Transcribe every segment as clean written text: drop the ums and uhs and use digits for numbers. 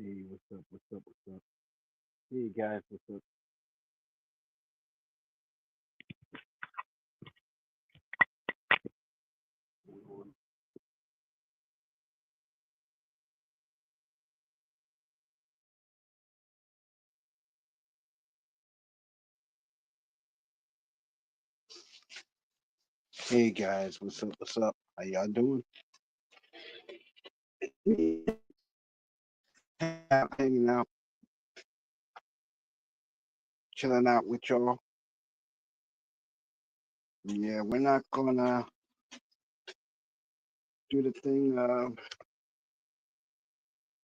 Hey, what's up? What's up? What's up? Hey guys, what's up? Hey guys, what's up? What's up? How y'all doing? Hanging out, chilling out with y'all. Yeah, we're not gonna do the thing. We're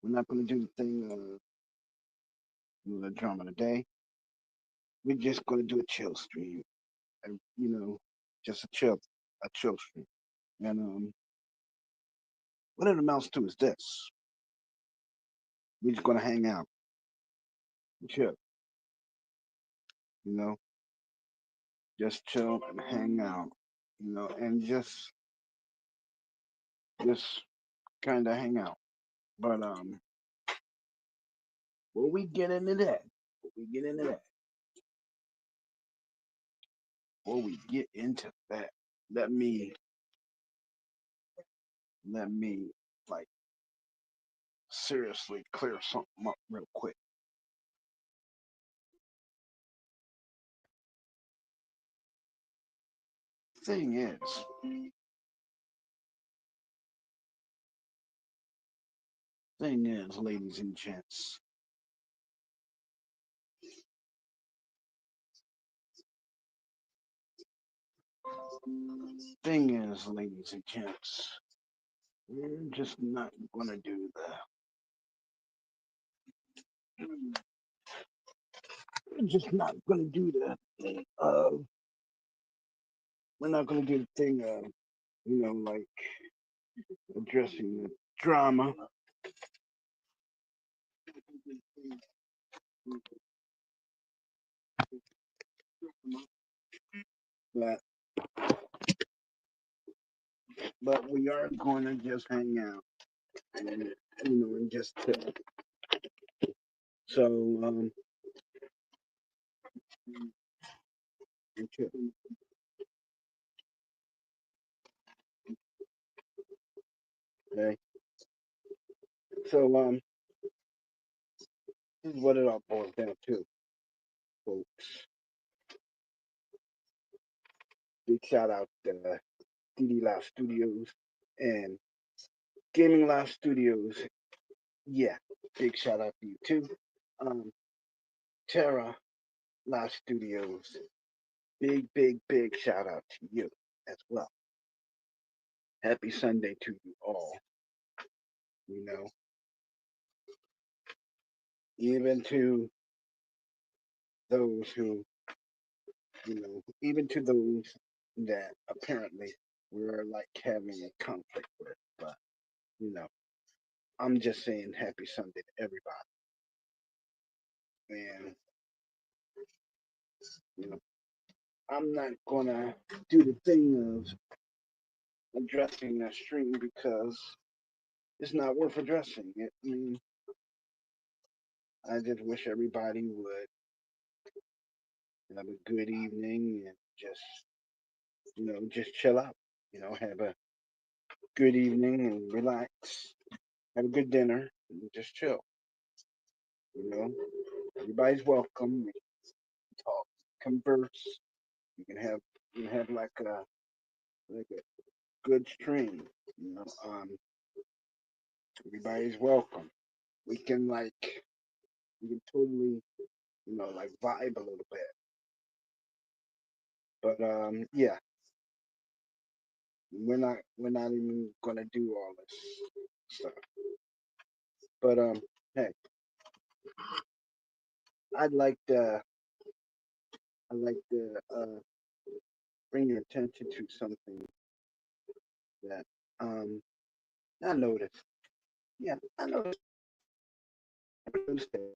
not gonna do the thing. Do the drama today. We're just gonna do a chill stream. And, just a chill stream. And what it amounts to is this: we're just gonna hang out, chill. You know, just chill and hang out. And just kind of hang out. But before we get into that, before we get into that, before we get into that, let me let me like seriously clear something up real quick. Thing is, ladies and gents, ladies and gents, we're just not gonna do we're just not gonna do the thing of, we're not gonna do the thing of, like addressing the drama that, but we are going to just hang out and and just chill. So and chill. Okay. So this is what it all boils down to, folks. Big shout out to DD Live Studios and Gaming Live Studios. Yeah, big shout out to you too. Um, Terra Live Studios. Big shout out to you as well. Happy Sunday to you all. You know, even to those who, even to those that apparently we're like having a conflict with. But, you know, I'm just saying happy Sunday to everybody. And, you know, I'm not gonna do the thing of addressing that stream because it's not worth addressing. I mean, I just wish everybody would have a good evening and just chill out. Have a good evening and relax. Have a good dinner and just chill. You know, everybody's welcome. We can talk, converse. You can have like a good stream. Everybody's welcome. We can totally like vibe a little bit. But yeah, we're not even gonna do all this stuff. But hey, I'd like to I'd like to bring your attention to something that I noticed. Yeah, I noticed that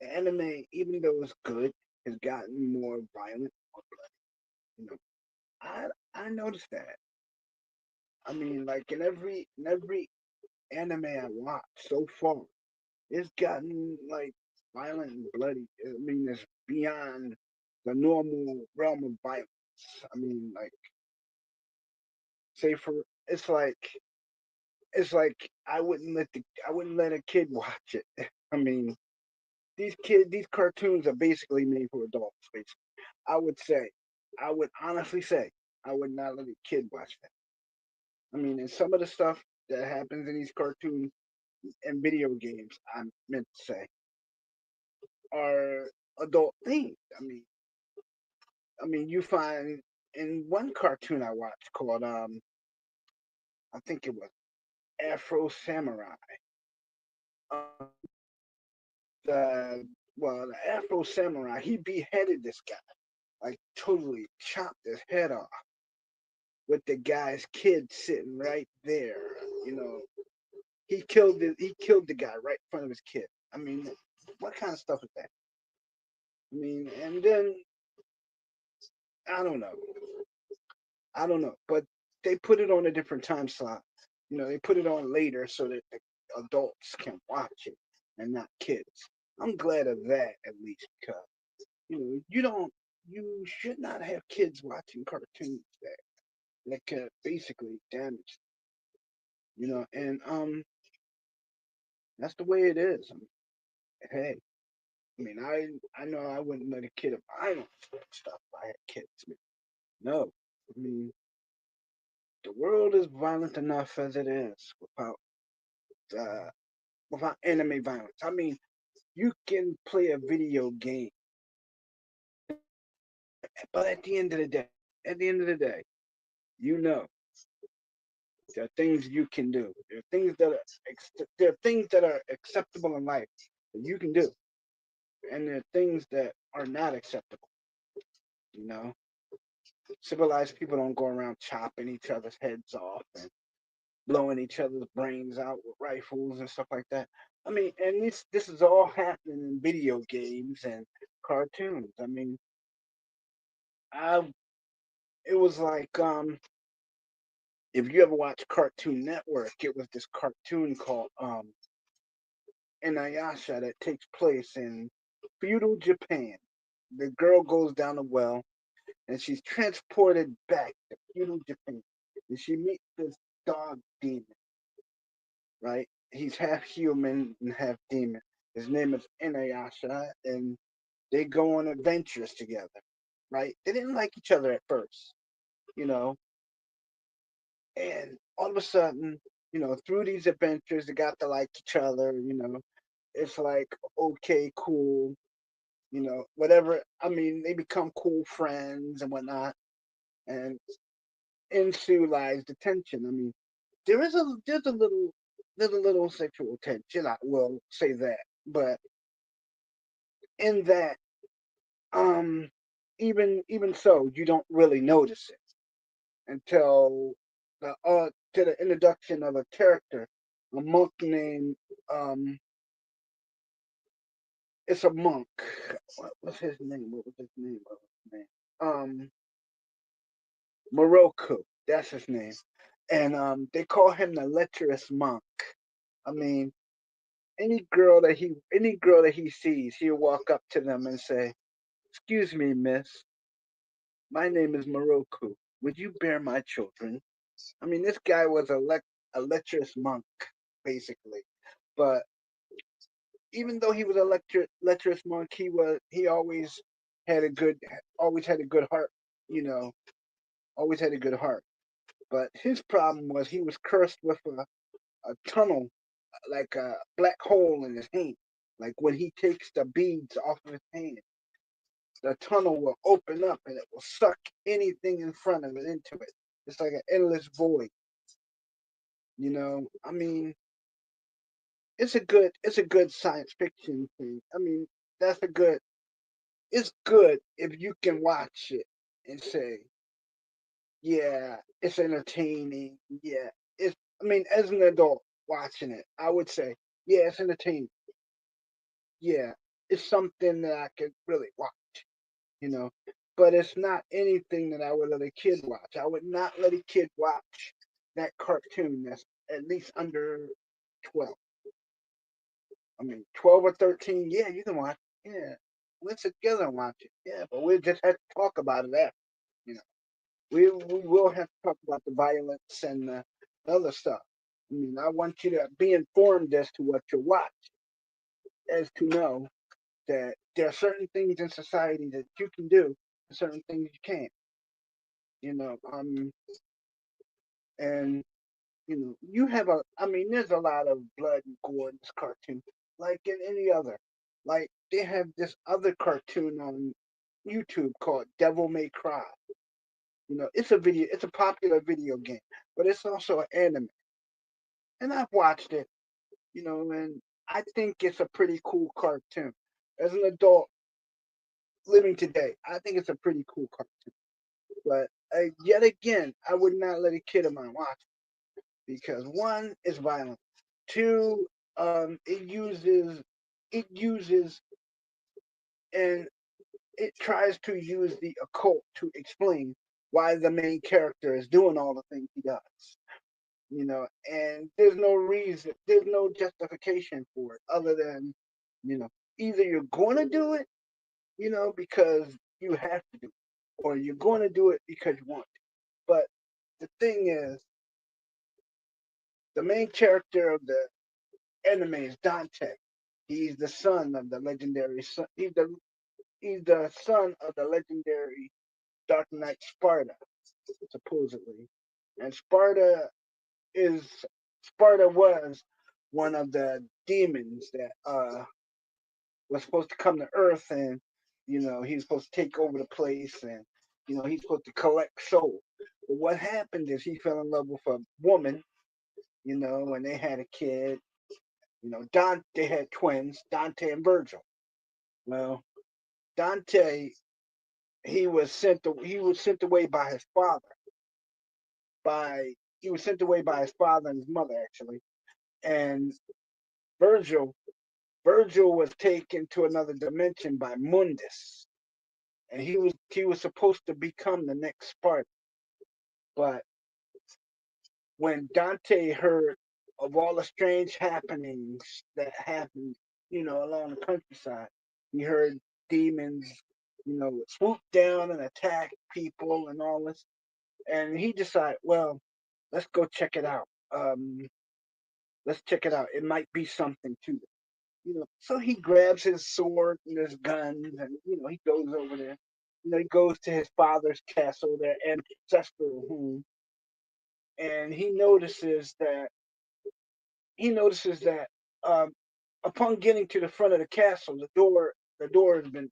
anime, even though it's good, has gotten more violent, more bloody. You know, I noticed that. I mean, like in every anime I watched so far, it's gotten like violent and bloody. I mean, it's beyond the normal realm of violence. I mean, like, say for it's like I wouldn't let a kid watch it. I mean, these cartoons are basically made for adults. Basically, I would say, I would honestly say, I would not let a kid watch that. I mean, and some of the stuff that happens in these cartoons and video games, I meant to say, are adult themed. I mean, you find in one cartoon I watched called I think it was Afro Samurai. Um, the the Afro Samurai, he beheaded this guy, like totally chopped his head off with the guy's kid sitting right there. You know, he killed the guy right in front of his kid. I mean, what kind of stuff is that? I mean, and then I don't know, I don't know, but they put it on a different time slot. You know, they put it on later so that the adults can watch it and not kids. I'm glad of that at least because you should not have kids watching cartoons that could basically damage and that's the way it is. I mean, hey, I mean, I know I wouldn't let a kid if I don't stuff if I had kids. I mean, no, I mean the world is violent enough as it is uh, without anime violence. I mean, you can play a video game, but at the end of the day, you know there are things you can do. There are things that are acceptable in life that you can do, and there are things that are not acceptable. You know, civilized people don't go around chopping each other's heads off and blowing each other's brains out with rifles and stuff like that. I mean, and this is all happening in video games and cartoons. I mean, I it was like if you ever watch Cartoon Network, it was this cartoon called Inuyasha that takes place in feudal Japan. The girl goes down a well and she's transported back to feudal Japan. And she meets this dog demon, right? He's half human and half demon. His name is Inuyasha, and they go on adventures together, right? They didn't like each other at first, you know, and all of a sudden, through these adventures, they got to like each other, It's like, okay, cool, whatever. I mean, they become cool friends and whatnot, and into lies the tension. I mean, there's a little sexual tension. I will say that, but in that, um, even so, you don't really notice it until to the introduction of a character, a monk named it's a monk. What's his name? What was his name? What was his name? Moroku. That's his name. And they call him the lecherous monk. I mean, any girl that he sees, he'll walk up to them and say, "Excuse me, miss. My name is Moroku. Would you bear my children?" I mean, this guy was a lecherous monk, basically. But even though he was a lecherous monk, he always had a good heart. You know, always had a good heart. But his problem was he was cursed with a tunnel, like a black hole in his hand. Like when he takes the beads off of his hand, the tunnel will open up and it will suck anything in front of it into it. It's like an endless void. I mean, it's a good science fiction thing. I mean, that's a good it's good if you can watch it and say, yeah, it's entertaining. Yeah, it's. I mean, as an adult watching it, I would say, yeah, it's entertaining. Yeah, it's something that I could really watch. You know, but it's not anything that I would let a kid watch. I would not let a kid watch that cartoon that's at least under. 12. I mean, 12 or 13, yeah, you can watch it. Yeah. Let's sit together and watch it. Yeah, but we just have to talk about it after. You know, we will have to talk about the violence and the other stuff. I mean, I want you to be informed as to what you watch, as to know that there are certain things in society that you can do and certain things you can't. You know, and you have I mean, there's a lot of blood and gore in this cartoon, like in any other. Like they have this other cartoon on YouTube called Devil May Cry. It's a popular video game, but it's also an anime, and I've watched it. And I think it's a pretty cool cartoon. As an adult living today, I think it's a pretty cool cartoon. But yet again, I would not let a kid of mine watch it because one is violent, two, it uses and it tries to use the occult to explain why the main character is doing all the things he does. And there's no justification for it other than, you know, either you're going to do it, because you have to do it, or you're going to do it because you want to. But the thing is, the main character of the anime is Dante. He's the son of the legendary son. He's the son of the legendary Dark Knight Sparta, supposedly. And is Sparta was one of the demons that was supposed to come to Earth, and he's supposed to take over the place, and he's supposed to collect souls. But what happened is he fell in love with a woman, and they had a kid. They had twins, Dante and Virgil. Well, Dante, he was sent away by his father. By He was sent away by his father and his mother, actually. And Virgil Virgil was taken to another dimension by Mundus, and he was supposed to become the next Spartan. But when Dante heard of all the strange happenings that happened, along the countryside, he heard demons, swoop down and attack people and all this, and he decided, well, let's go check it out. Let's check it out. It might be something to it. So he grabs his sword and his guns, and he goes over there. He goes to his father's castle, their ancestral home, and he notices that um, upon getting to the front of the castle, the door has been,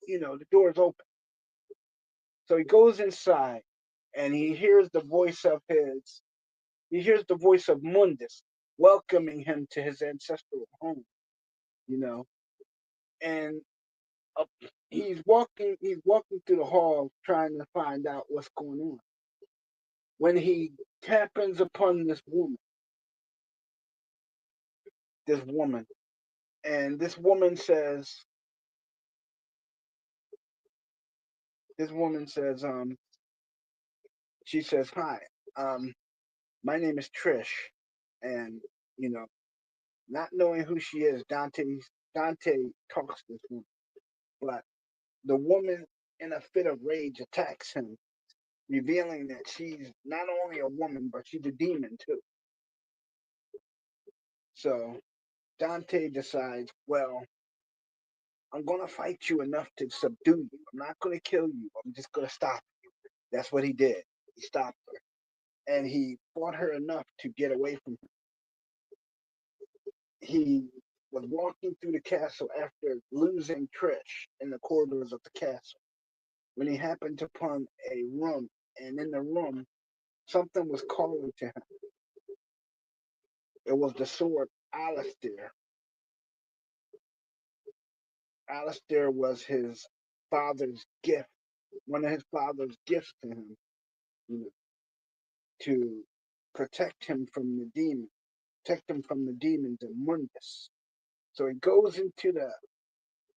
the door is open. So he goes inside, and he hears the voice of Mundus welcoming him to his ancestral home. You know, and up, he's walking through the hall trying to find out what's going on when he happens upon this woman, and this woman says, she says, hi, um my name is Trish. And you know not knowing who she is, Dante talks to this woman. But the woman, in a fit of rage, attacks him, revealing that she's not only a woman, but she's a demon too. So Dante decides, well, I'm gonna fight you enough to subdue you. I'm not gonna kill you. I'm just gonna stop you. That's what he did. He stopped her, and he fought her enough to get away from her. He was walking through the castle after losing Trish in the corridors of the castle when he happened upon a room, and in the room something was calling to him. It was the sword Alistair. Alistair was his father's gift, one of his father's gifts to him, you know, to protect him from the demon, protect him from the demons and Mundus. So he goes into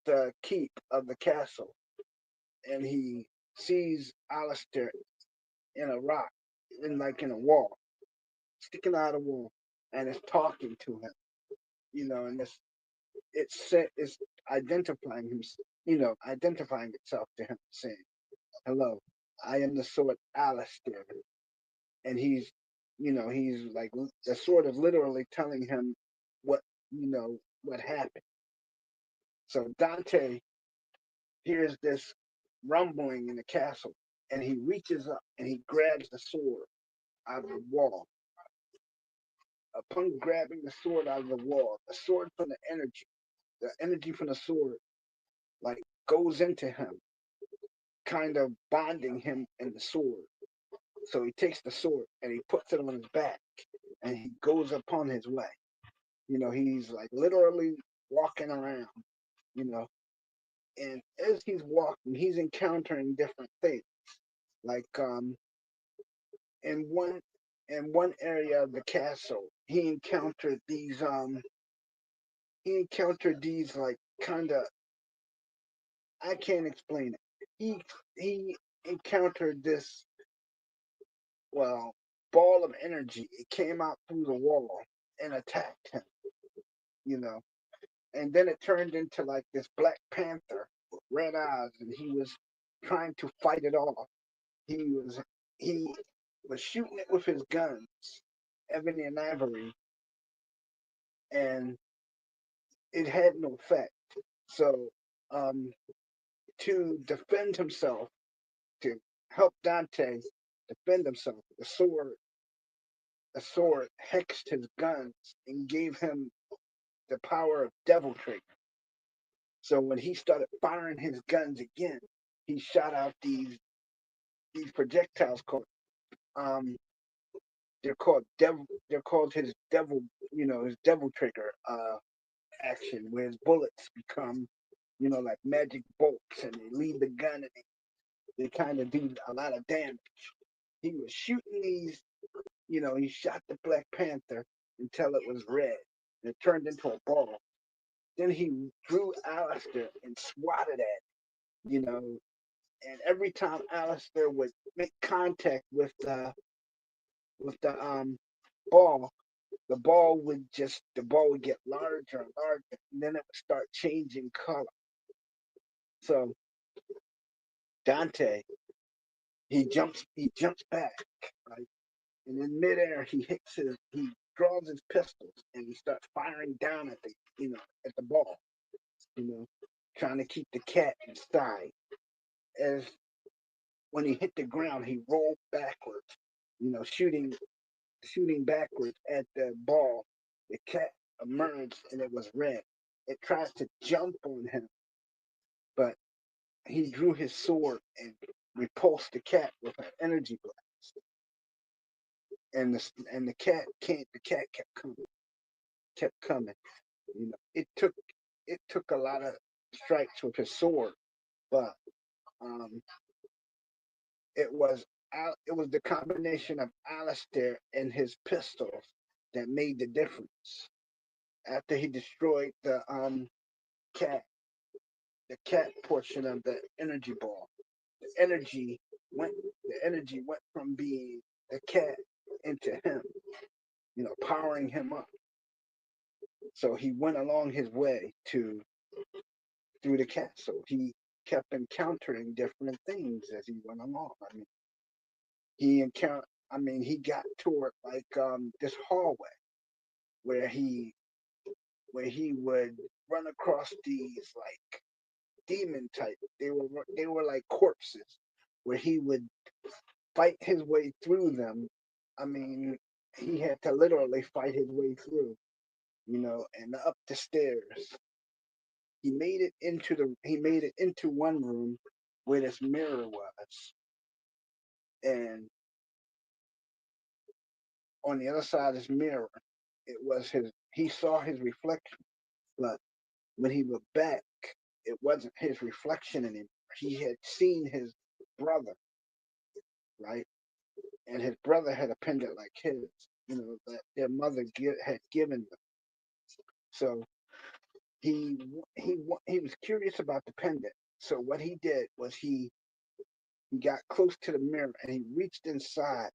the keep of the castle, and he sees Alistair in a rock, in a wall, sticking out of the wall. and it's talking to him, and it's identifying him, identifying itself to him, saying, "Hello, I am the sword Alistair," and he's like the sword is literally telling him what what happened. So Dante hears this rumbling in the castle, and he reaches up and he grabs the sword out of the wall. Upon grabbing the sword out of the wall, the energy from the sword, like goes into him, kind of bonding him and the sword. So he takes the sword and he puts it on his back, and he goes upon his way. He's like literally walking around. You know, and as he's walking, he's encountering different things. Like in one in one area of the castle, he encountered these like kind of, I can't explain it. He encountered this, well, ball of energy. It came out through the wall and attacked him, you know. And then it turned into like this Black Panther with red eyes, and he was trying to fight it off. He was shooting it with his guns, ebony and ivory, and it had no effect. So, um, to defend himself, to help Dante defend himself, the sword hexed his guns and gave him the power of devil trigger. So when he started firing his guns again, he shot out these projectiles called, um they're called his devil, his devil trigger action, where his bullets become, like magic bolts, and they leave the gun, and they kind of do a lot of damage. He was shooting these, he shot the Black Panther until it was red, and it turned into a ball. Then he drew Alistair and swatted at it, and every time Alistair would make contact with the ball, the ball would get larger and larger, and then it would start changing color. So Dante, he jumps back, right, and in midair he draws his pistols and he starts firing down at the ball, you know, trying to keep the cat inside. As when he hit the ground, he rolled backwards, shooting backwards at the ball. The cat emerged and it was red. It tries to jump on him, but he drew his sword and repulsed the cat with an energy blast. And the cat kept coming. It took a lot of strikes with his sword, but um, it was the combination of Alistair and his pistols that made the difference. After he destroyed cat, the cat portion of the energy ball, the energy the energy went from being the cat into him, powering him up. So he went along his way to through the castle. He kept encountering different things as he went along. He encountered. He got toward like this hallway where he would run across these like demon type. They were like corpses, where he would fight his way through them. I mean, he had to literally fight his way through, and up the stairs. He made it into one room where this mirror was, and on the other side of this mirror, it was his. He saw his reflection, but when he looked back, it wasn't his reflection anymore. He had seen his brother, right? And his brother had a pendant like his, that their mother had given them. So he was curious about the pendant. So what he did was he got close to the mirror and he reached inside,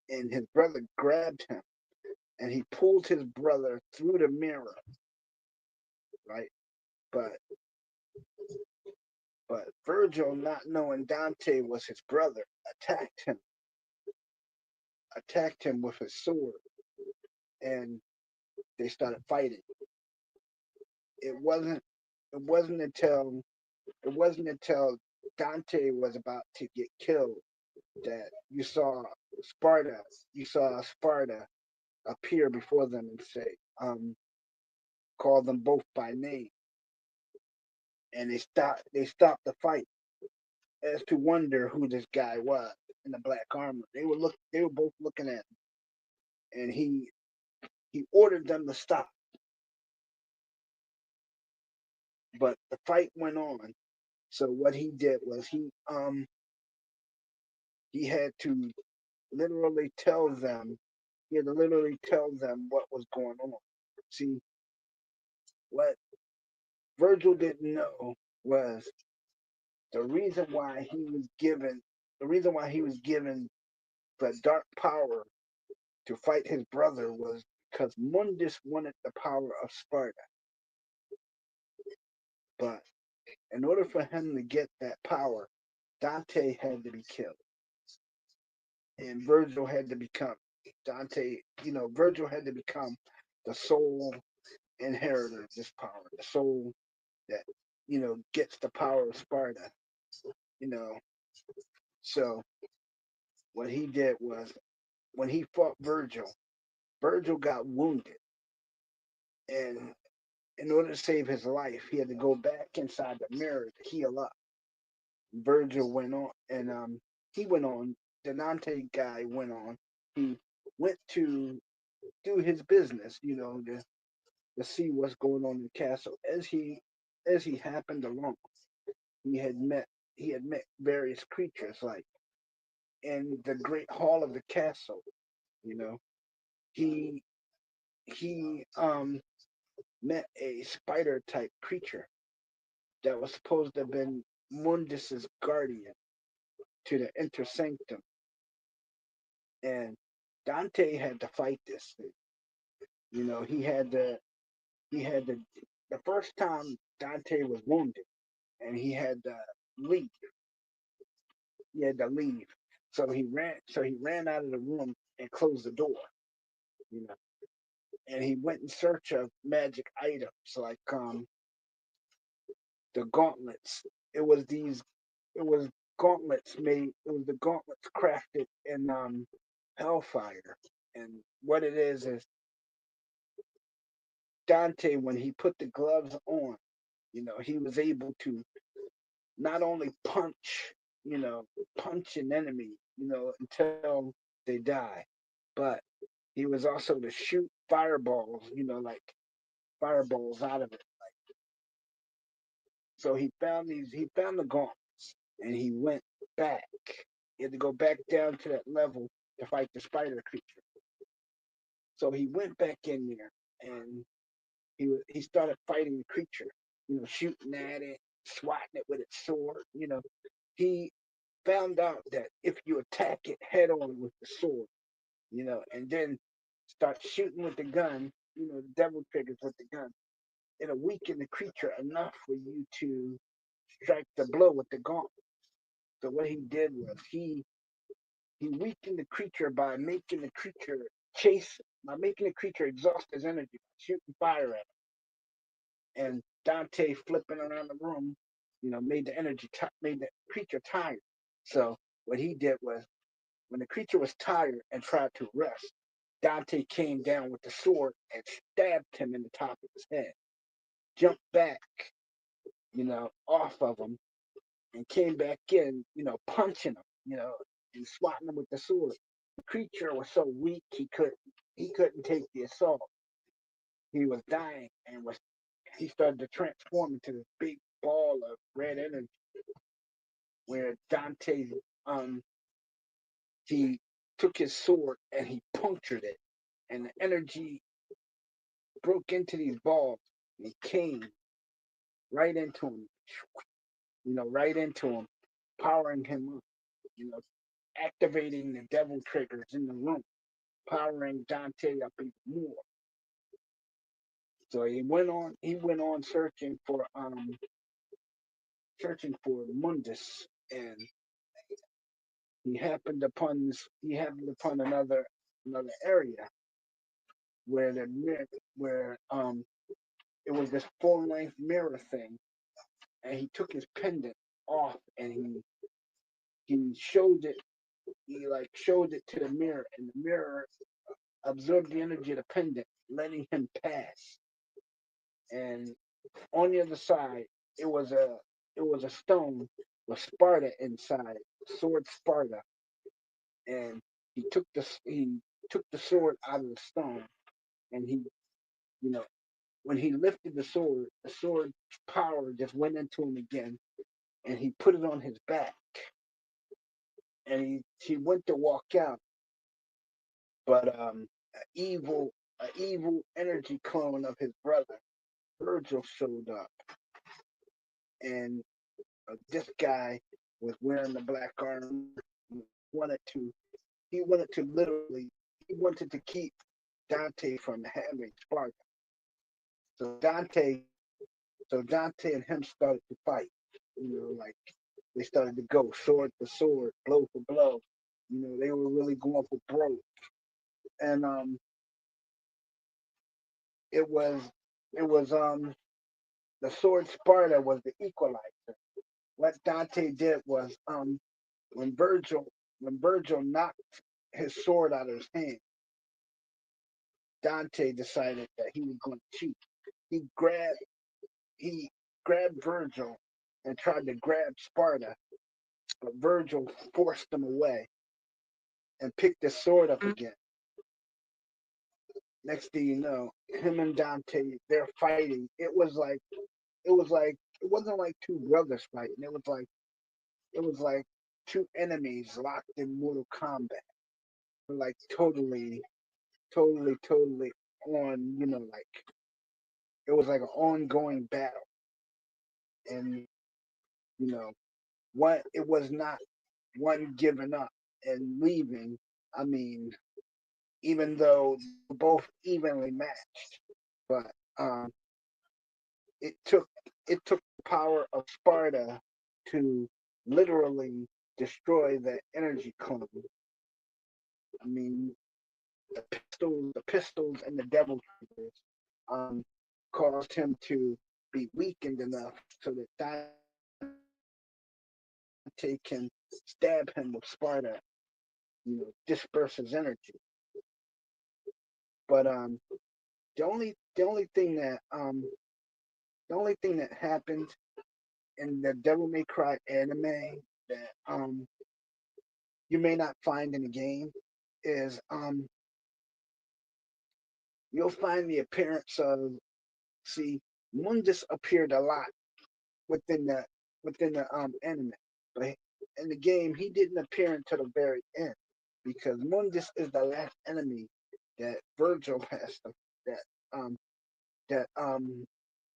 and his brother grabbed him and he pulled his brother through the mirror, right? But but Virgil, not knowing Dante was his brother, attacked him, attacked him with his sword, and they started fighting. It wasn't it wasn't until it wasn't until Dante was about to get killed that Sparta, you saw Sparta appear before them and say, call them both by name, and they stopped the fight as to wonder who this guy was in the black armor. They were both looking at him, and he ordered them to stop, but the fight went on. So what he did was he had to literally tell them he had to literally tell them what was going on. See, what Virgil didn't know was the reason why he was given the reason why he was given the dark power to fight his brother was because Mundus wanted the power of Sparta. But in order for him to get that power, Dante had to be killed. And Virgil had to become Virgil had to become the sole inheritor of this power, the soul that, gets the power of Sparta, you know. So what he did was when he fought Virgil, Virgil got wounded, and in order to save his life, he had to go back inside the mirror to heal up. Virgil went on, and he went on. The Dante guy went on. He went to do his business, to see what's going on in the castle. As he happened along, he had met he had met various creatures, like in the great hall of the castle. You know, he he met a spider type creature that was supposed to have been Mundus's guardian to the inner sanctum, and Dante had to fight this thing. He had to the first time Dante was wounded, and leave. He had to leave. So he ran out of the room and closed the door, you know. And he went in search of magic items like the gauntlets. It was these it was it was the gauntlets crafted in hellfire. And what it is Dante, when he put the gloves on, he was able to not only you know, punch an enemy, until they die, but he was also to shoot fireballs, like fireballs out of it. So he found the gauntlets, and he went back. He had to go back down to that level to fight the spider creature. So he went back in there, and he started fighting the creature, shooting at it, swatting it with its sword. He found out that if you attack it head on with the sword, and then start shooting with the gun, the devil triggers with the gun, it'll weaken the creature enough for you to strike the blow with the gauntlet. So what he did was he weakened the creature by making the creature making the creature exhaust his energy, shooting fire at it. And Dante flipping around the room, made the creature tired. So what he did was when the creature was tired and tried to rest, Dante came down with the sword and stabbed him in the top of his head, jumped back, off of him, and came back in, punching him, and swatting him with the sword. The creature was so weak he couldn't take the assault. He was dying and was he started to transform into this big ball of red energy where Dante he took his sword and he punctured it, and the energy broke into these balls and came right into him, right into him, powering him up, you know, activating the devil triggers in the room. powering Dante up even more. So he went on searching for Mundus, and he happened upon another area where the where it was this full length mirror thing, and he took his pendant off, and he showed it. He like showed it to the mirror, and the mirror absorbed the energy of the pendant, letting him pass. And on the other side, it was a it was a stone with Sparta inside, sword Sparta, and he took the sword out of the stone, and you know, when he lifted the sword's power just went into him again, and he put it on his back, and he went to walk out, but a evil energy clone of his brother Virgil showed up, and this guy was wearing the black armor. He wanted to he wanted to keep Dante from having Sparta. So Dante and him started to fight. Like they started to go sword for sword, blow for blow. They were really going for broke. And it was it was the sword Sparta was the equalizer. What Dante did was when Virgil when Virgil knocked his sword out of his hand, Dante decided that he was going to cheat. He grabbed he grabbed Virgil and tried to grab Sparta, but Virgil forced him away and picked his sword up again. Next thing you know, him and Dante, they're fighting. It wasn't like two brothers fighting. It was like two enemies locked in Mortal Kombat. Like totally, totally, totally on. Like it was like an ongoing battle, and you know, one it was not one giving up and leaving. I mean, even though they were both evenly matched, but it took it took the power of Sparta to literally destroy the energy clone. I mean, the pistols, and the devil triggers um, caused him to be weakened enough so that Dante can stab him with Sparta, disperse his energy. But the only thing that happened in the Devil May Cry anime that you may not find in the game is you'll find the appearance of, see, Mundus appeared a lot within the anime, but in the game he didn't appear until the very end because Mundus is the last enemy that Virgil has to that um that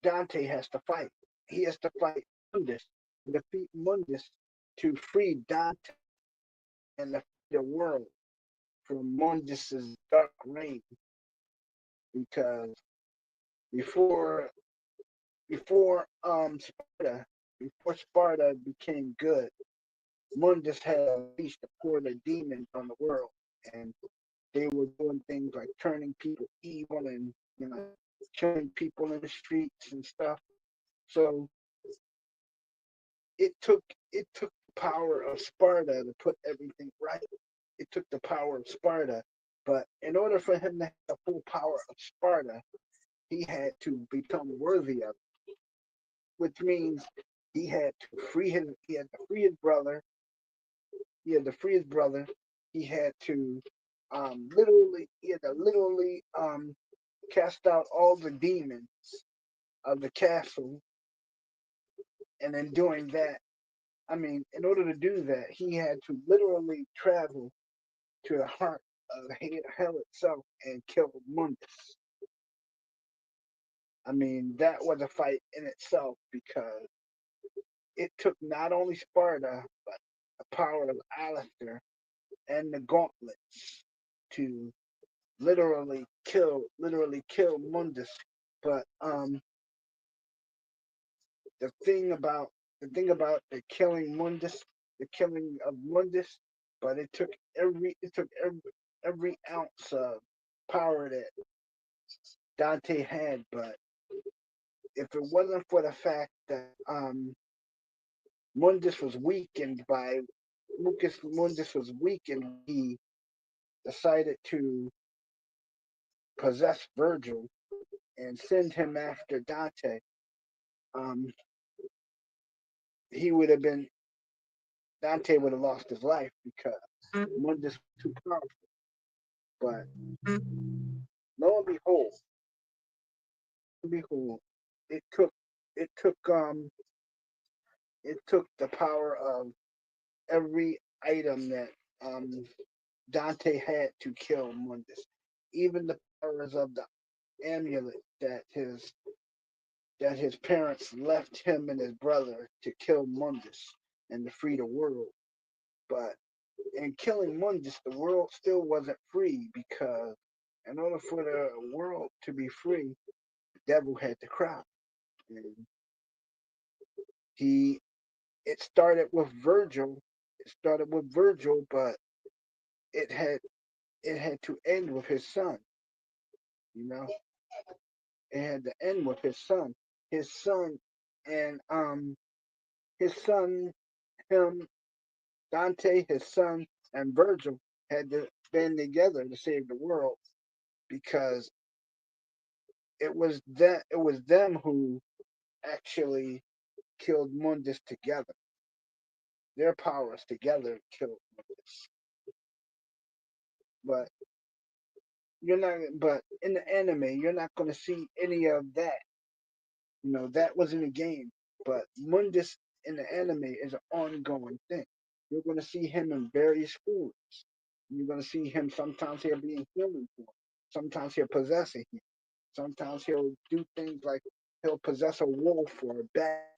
Dante has to fight. He has to fight Mundus, defeat Mundus to free Dante and the world from Mundus's dark reign. Because before before Sparta before Sparta became good, Mundus had unleashed a horde of demons on the world, and they were doing things like turning people evil and killing people in the streets and stuff. So it took the power of Sparta to put everything right. It took the power of Sparta, but in order for him to have the full power of Sparta, he had to become worthy of it, which means he had to free his brother. He had to free his brother. He had to literally cast out all the demons of the castle, and in doing that, I mean, in order to do that, he had to literally travel to the heart of hell itself and kill Mundus. I mean, that was a fight in itself because it took not only Sparta, but the power of Alistair and the gauntlets to literally kill Mundus. But the thing about the killing Mundus, the killing of Mundus, but it took every ounce of power that Dante had. But if it wasn't for the fact that Mundus was weakened by Lucas Mundus was weakened, he decided to possess Virgil and send him after Dante. Um, he would have been Dante would have lost his life because Mundus was too powerful. But lo and behold, it took it took it took the power of every item that um Dante had to kill Mundus. Even the powers of the amulet that his parents left him and his brother to kill Mundus and to free the world. But in killing Mundus, the world still wasn't free because in order for the world to be free, the devil had to cry. And he it started with Virgil. It started with Virgil, but it had it had to end with his son. You know, it had to end with his son. His son and his son, him, Dante, his son, and Virgil had to band together to save the world because it was them who actually killed Mundus together. Their powers together killed Mundus. But but in the anime, you're not going to see any of that. That was in the game. But Mundus in the anime is an ongoing thing. You're going to see him in various forms. You're going to see him sometimes he'll be in human form. Sometimes he'll possess a human. Sometimes he'll do things like he'll possess a wolf or a bat,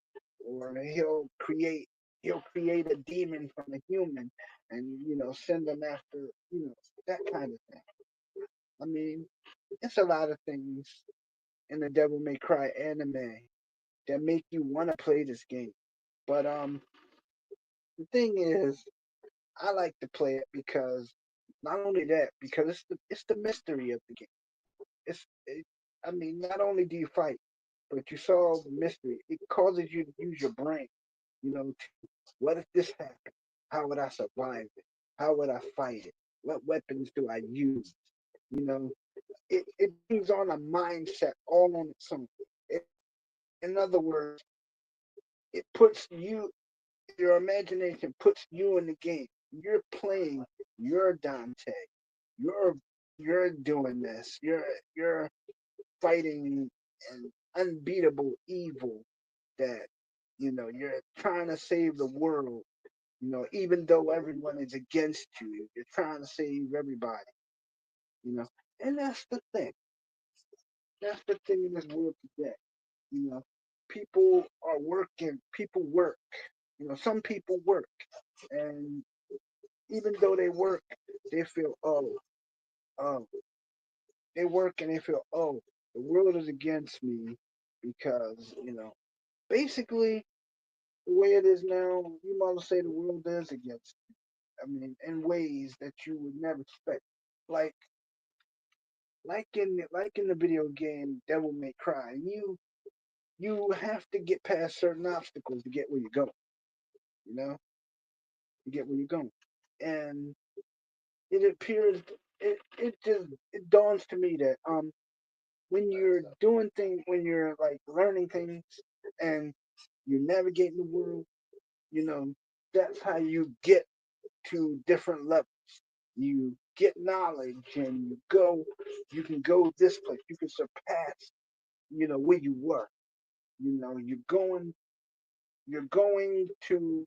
or he'll create a demon from a human, and send them after that kind of thing. I mean, it's a lot of things in the Devil May Cry anime that make you want to play this game. But the thing is, I like to play it because not only that, because it's the mystery of the game. I mean, not only do you fight, but you solve the mystery. It causes you to use your brain. What if this happened? How would I survive it? How would I fight it? What weapons do I use? You know, it brings on a mindset all on its own. It, in other words, it puts your imagination puts you in the game. You're playing your Dante. You're you're doing this. You're fighting an unbeatable evil that you're trying to save the world. Even though everyone is against you, you're trying to save everybody. You know, and that's the thing. That's the thing in this world today. You know, people are working. People work. Some people work, and even though they work, they feel oh, they work and they feel the world is against me because basically the way it is now, you might as well say the world is against. I mean, in ways that you would never expect. Like like in the video game Devil May Cry, you have to get past certain obstacles to get where you're going. You know, to get where you're going, and it appears it dawns to me that when you're doing things, when you're like learning things, and you're navigating the world, you know, that's how you get to different levels. You get knowledge and you can go this place, you can surpass, where you were. You're going to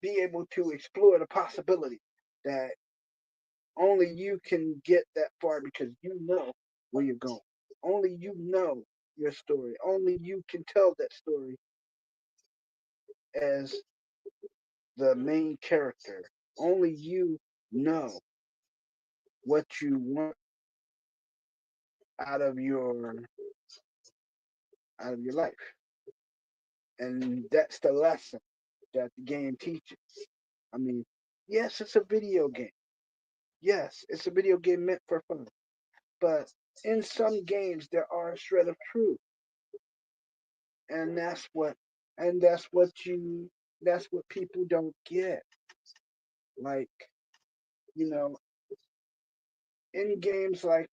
be able to explore the possibility that only you can get that far because you know where you're going. Only you know your story. Only you can tell that story as the main character. Only you know what you want out of your out of your life, and that's the lesson that the game teaches. I mean, yes, it's a video game. Yes, it's a video game meant for fun, but in some games there are a shred of truth, and that's what you that's what people don't get. Like, you know, in games like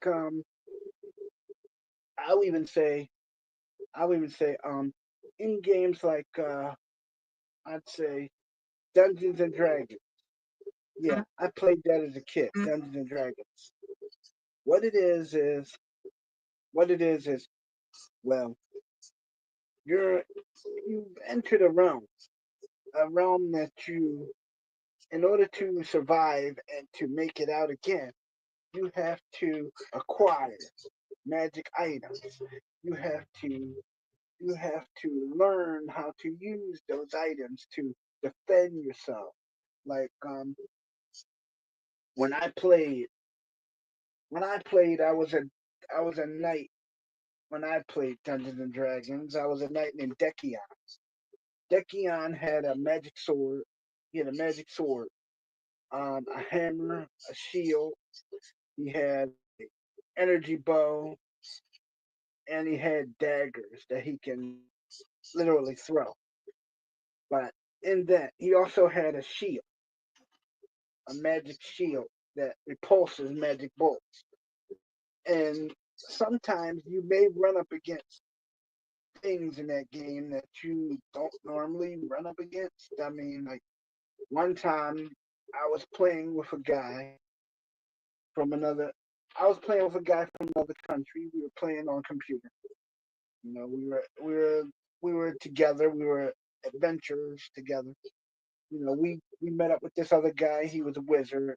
I'll even say I'll even say in games like I'd say Dungeons and Dragons. Yeah, I played that as a kid, Dungeons and Dragons. What it is what it is well, you're you've entered a realm that you, in order to survive and to make it out again, you have to acquire magic items. You have to you have to learn how to use those items to defend yourself. Like when I played I was a knight when I played Dungeons and Dragons. I was a knight named Dekion. Dekion had a magic sword. He had a magic sword, a hammer, a shield. He had a energy bow, and he had daggers that he can literally throw. But in that, he also had a shield, a magic shield that repulses magic bolts. And sometimes you may run up against things in that game that you don't normally run up against. I mean, like one time I was playing with a guy from another. I was playing with a guy from another country. We were playing on computer. You know, we were together. We were adventurers together. You know, we met up with this other guy. He was a wizard.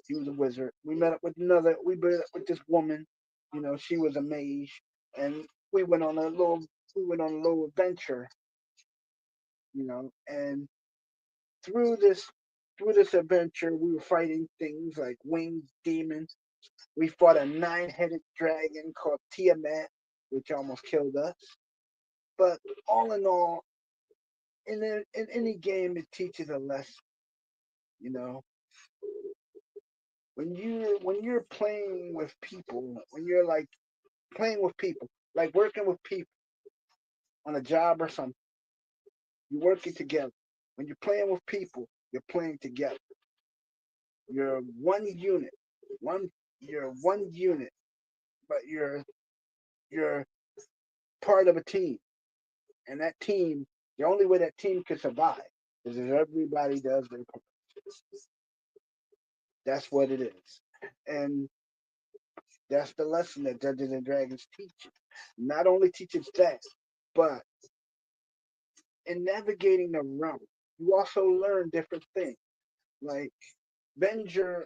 He was a wizard. We met up with another. We met up with this woman. You know, she was a mage, and we went on a little. We went on a little adventure. You know, and through this through this adventure, we were fighting things like winged demons. We fought a nine-headed dragon called Tiamat, which almost killed us. But all in all, in any game, it teaches a lesson. You know, when you're playing with people, when you're like playing with people, like working with people on a job or something, you're working together. When you're playing with people, you're playing together. You're one unit, one you're one unit, but you're part of a team, and that team, the only way that team can survive is if everybody does their part. That's what it is, and that's the lesson that Dungeons and Dragons teaches. Not only teaches that, but in navigating the realm, you also learn different things. Like Venger,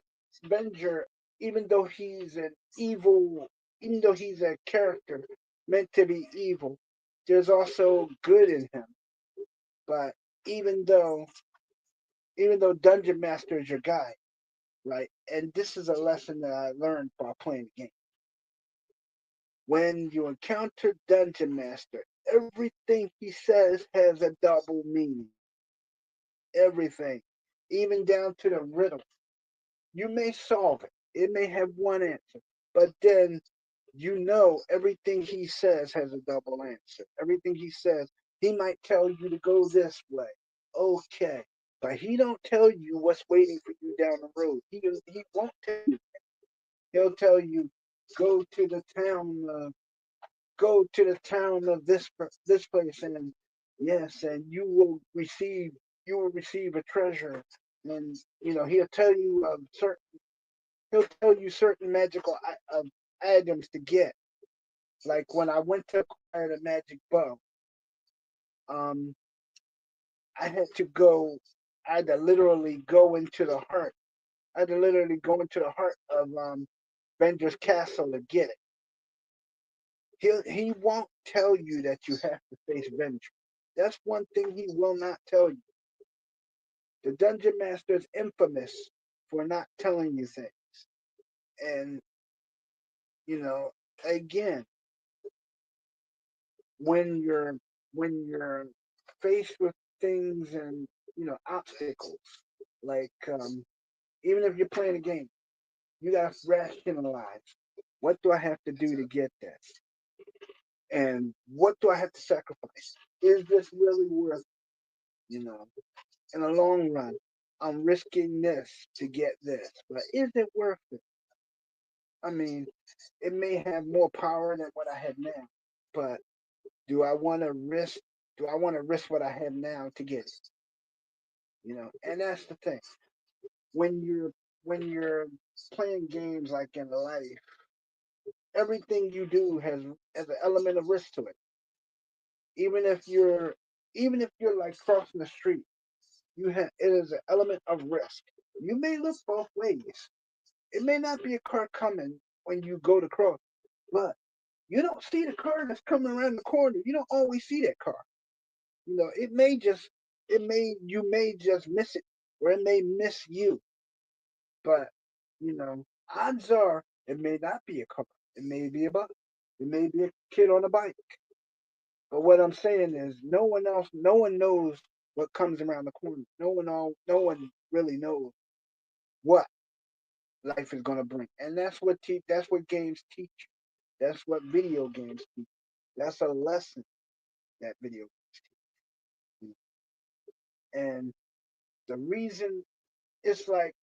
Venger, even though he's an evil, even though he's a character meant to be evil, there's also good in him. But even though, even though Dungeon Master is your guide, right? And this is a lesson that I learned while playing the game. When you encounter Dungeon Master, everything he says has a double meaning. Everything, even down to the riddle. You may solve it. It may have one answer, but then you know everything he says has a double answer. Everything he says, he might tell you to go this way. Okay, but he don't tell you what's waiting for you down the road. He won't tell you. He'll tell you go to the town. Go to the town of this place, and yes, and you will receive a treasure, and you know he'll tell you certain magical items to get. Like when I went to acquire the magic bow, um, I had to go. I had to literally go into the heart. I had to literally go into the heart of Bender's castle to get it. He won't tell you that you have to face Venger. That's one thing he will not tell you. The dungeon master is infamous for not telling you things, and you know. again, when you're faced with things and obstacles, like even if you're playing a game, you gotta rationalize. What do I have to do to get this? And what do I have to sacrifice? Is this really worth in the long run? I'm risking this to get this, but is it worth it? I mean, it may have more power than what I have now, but do I want to risk? Do I want to risk what I have now to get it? And that's the thing. When you're playing games like in life, everything you do has an element of risk to it. Even if you're even if you're like crossing the street, you have it is an element of risk. You may look both ways. It may not be a car coming when you go to cross, but you don't see the car that's coming around the corner. You don't always see that car. You may just miss it, or it may miss you. But odds are it may not be a car. It may be a bus. It may be a kid on a bike. But what I'm saying is, no one knows what comes around the corner. No one really knows what life is going to bring, and that's what games teach you. That's what video games teach. That's a lesson that video games teach. And the reason it's like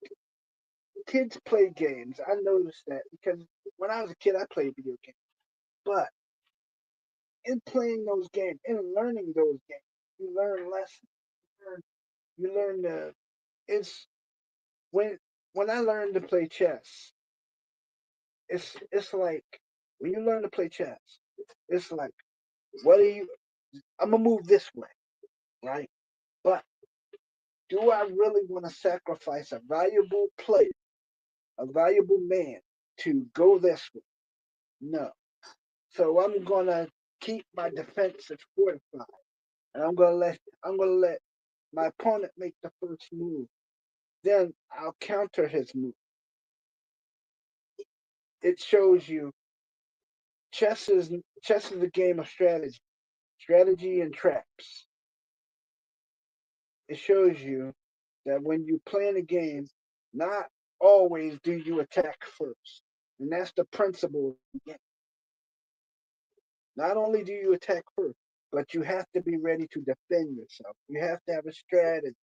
kids play games. I noticed that because when I was a kid, I played video games. But in playing those games, in learning those games, you learn lessons. You learn the it's when when I learned to play chess, it's like when you learn to play chess, it's like what are you? I'm gonna move this way, right? But do I really want to sacrifice a valuable player, a valuable man, to go this way? No. So I'm gonna keep my defenses fortified, and I'm gonna let my opponent make the first move. Then I'll counter his move. It shows you chess is a game of strategy and traps. It shows you that when you play in a game, not always do you attack first, and that's the principle. Not only do you attack first, but you have to be ready to defend yourself. You have to have a strategy.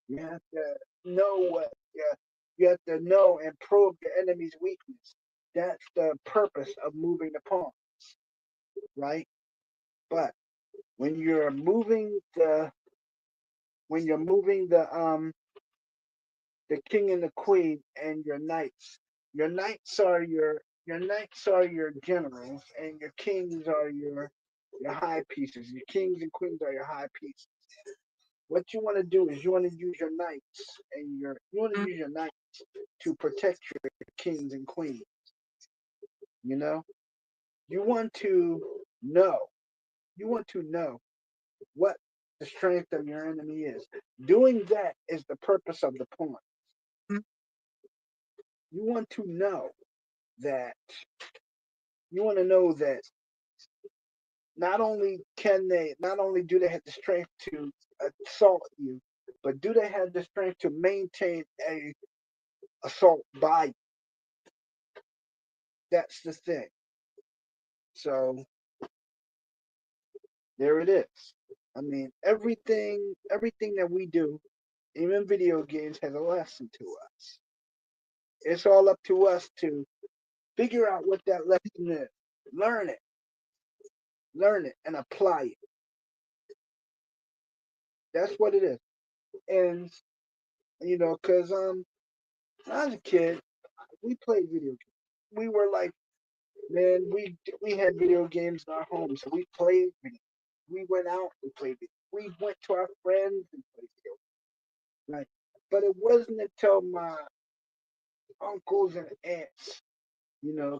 You have to know what. Yeah, you have to know and probe your enemy's weakness. That's the purpose of moving the pawn, right? But when you're moving the when you're moving the king and the queen and your knights are your generals, and your kings are your high pieces. Your kings and queens are your high pieces. What you want to do is you want to use your knights you want to use your knights to protect your kings and queens. You know, you want to know you want to know what the strength of your enemy is. Doing that is the purpose of the pawn. You want to know that you want to know that not only do they have the strength to assault you, but do they have the strength to maintain a assault by you? That's the thing. So there it is. I mean, everything that we do, even video games, has a lesson to us. It's all up to us to figure out what that lesson is, learn it, and apply it. That's what it is. And because when I was a kid, we played video games. We were like, man, we had video games in our home, so we played video. We went out, we played video. We went to our friends and played video. Right. But it wasn't until my uncles and aunts, you know,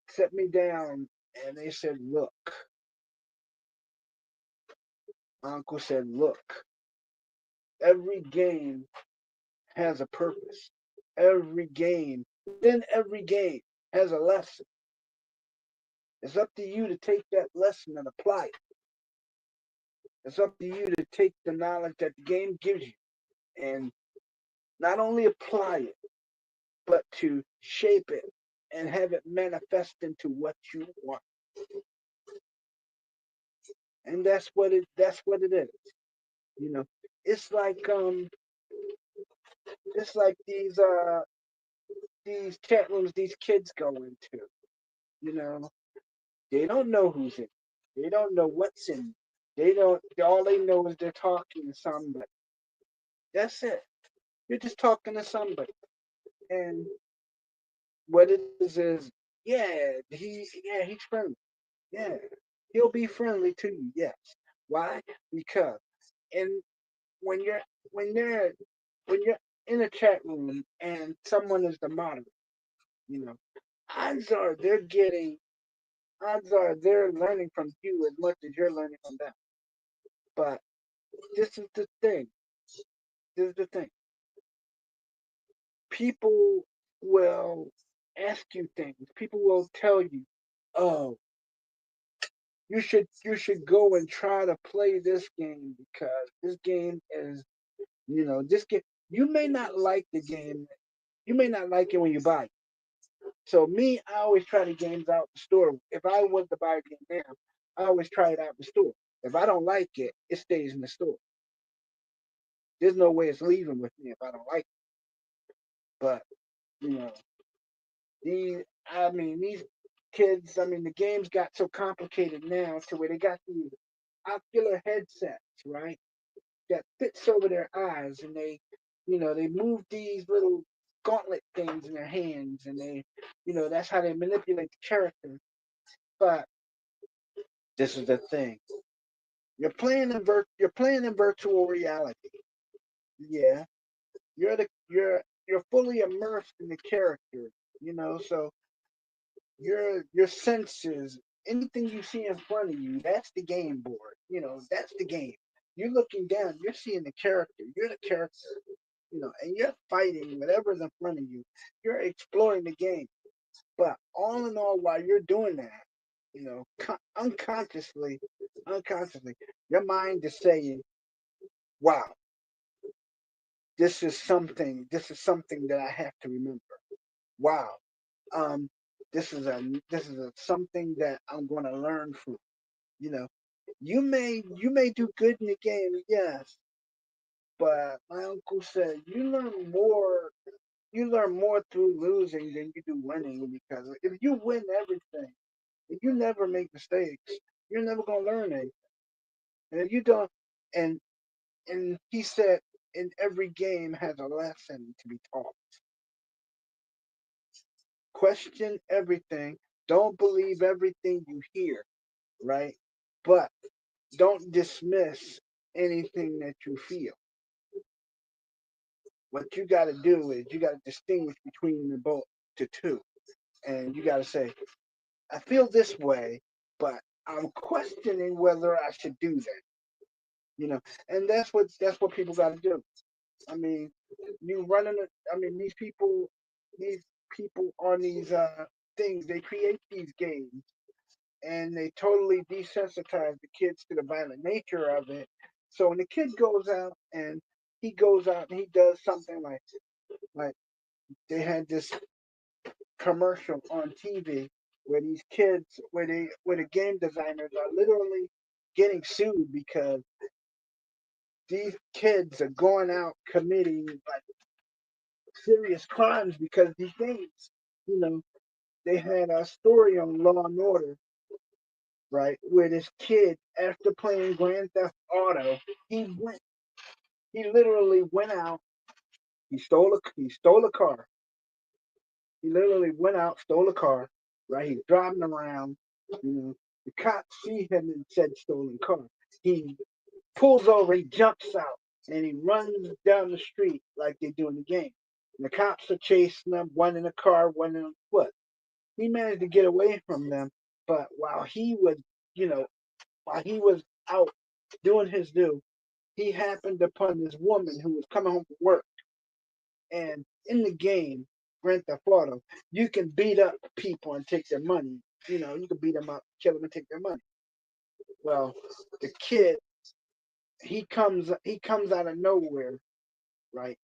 set me down and they said, look, my uncle said, look, every game has a purpose. Every game, then every game has a lesson. It's up to you to take that lesson and apply it. It's up to you to take the knowledge that the game gives you and not only apply it, but to shape it and have it manifest into what you want. And that's what it is. You know, it's like um it's like these chat rooms these kids go into. You know, they don't know who's in. They don't know what's in. They don't. All they know is they're talking to somebody. That's it. You're just talking to somebody, and what it is, yeah, he's friendly. Yeah, he'll be friendly to you. Yes. Why? Because and when you're when you're when you're in a chat room and someone is the moderator, you know, odds are they're getting odds are they're learning from you as much as you're learning from them. But this is the thing. This is the thing. People will ask you things. People will tell you, "Oh, you should go and try to play this game because this game is, this game. You may not like the game. You may not like it when you buy it. So me, I always try the games out the store. If I was to buy a game now, I always try it out the store. If I don't like it, it stays in the store. There's no way it's leaving with me if I don't like it. But you know, these kids. I mean, the games got so complicated now to where they got these ocular headsets, right? That fits over their eyes, and they move these little gauntlet things in their hands, and that's how they manipulate the character. But this is the thing: you're playing in virtual reality. Yeah, you're fully immersed in the character. So your senses, anything you see in front of you, that's the game board. That's the game. You're looking down, you're seeing the character. You're the character. And you're fighting whatever's in front of you. You're exploring the game. But all in all, while you're doing that, unconsciously, your mind is saying, "Wow, this is something that I have to remember. Wow, um, this is something that I'm going to learn from." You know, you may do good in the game, yes, but my uncle said you learn more through losing than you do winning because if you win everything, if you never make mistakes, you're never gonna learn anything. And if you don't, and he said, in every game has a lesson to be taught. Question everything. Don't believe everything you hear, right? But don't dismiss anything that you feel. What you got to do is you got to distinguish between the two, and you got to say, "I feel this way, but I'm questioning whether I should do that." And that's what people got to do. I mean, you running. I mean, these people on these things, they create these games and they totally desensitize the kids to the violent nature of it. So when the kid goes out and he does something like they had this commercial on TV where these kids, where the game designers are literally getting sued because these kids are going out committing like serious crimes because these games, you know, they had a story on Law and Order, right, where this kid, after playing Grand Theft Auto, he literally went out, he stole a car. He literally went out, stole a car, right? He's driving around. The cops see him and said stolen car. He pulls over, he jumps out, and he runs down the street like they do in the game. And the cops are chasing him, one in a car, one on foot. He managed to get away from them, but you know, while he was out doing his due, he happened upon this woman who was coming home from work. And in the game, Grand Theft Auto, you can beat up people and take their money. You can beat them up, kill them, and take their money. Well, the kid, he comes out of nowhere, right?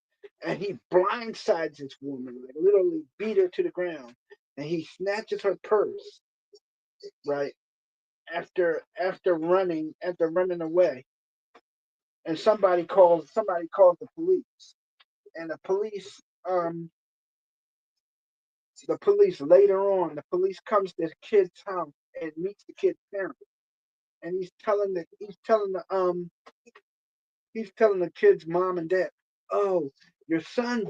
And he blindsides this woman, like literally beat her to the ground, and he snatches her purse, right? After running away, and somebody calls the police, and um the police later on, the police comes to the kid's house and meets the kid's parents, and he's telling the kid's mom and dad, oh, your son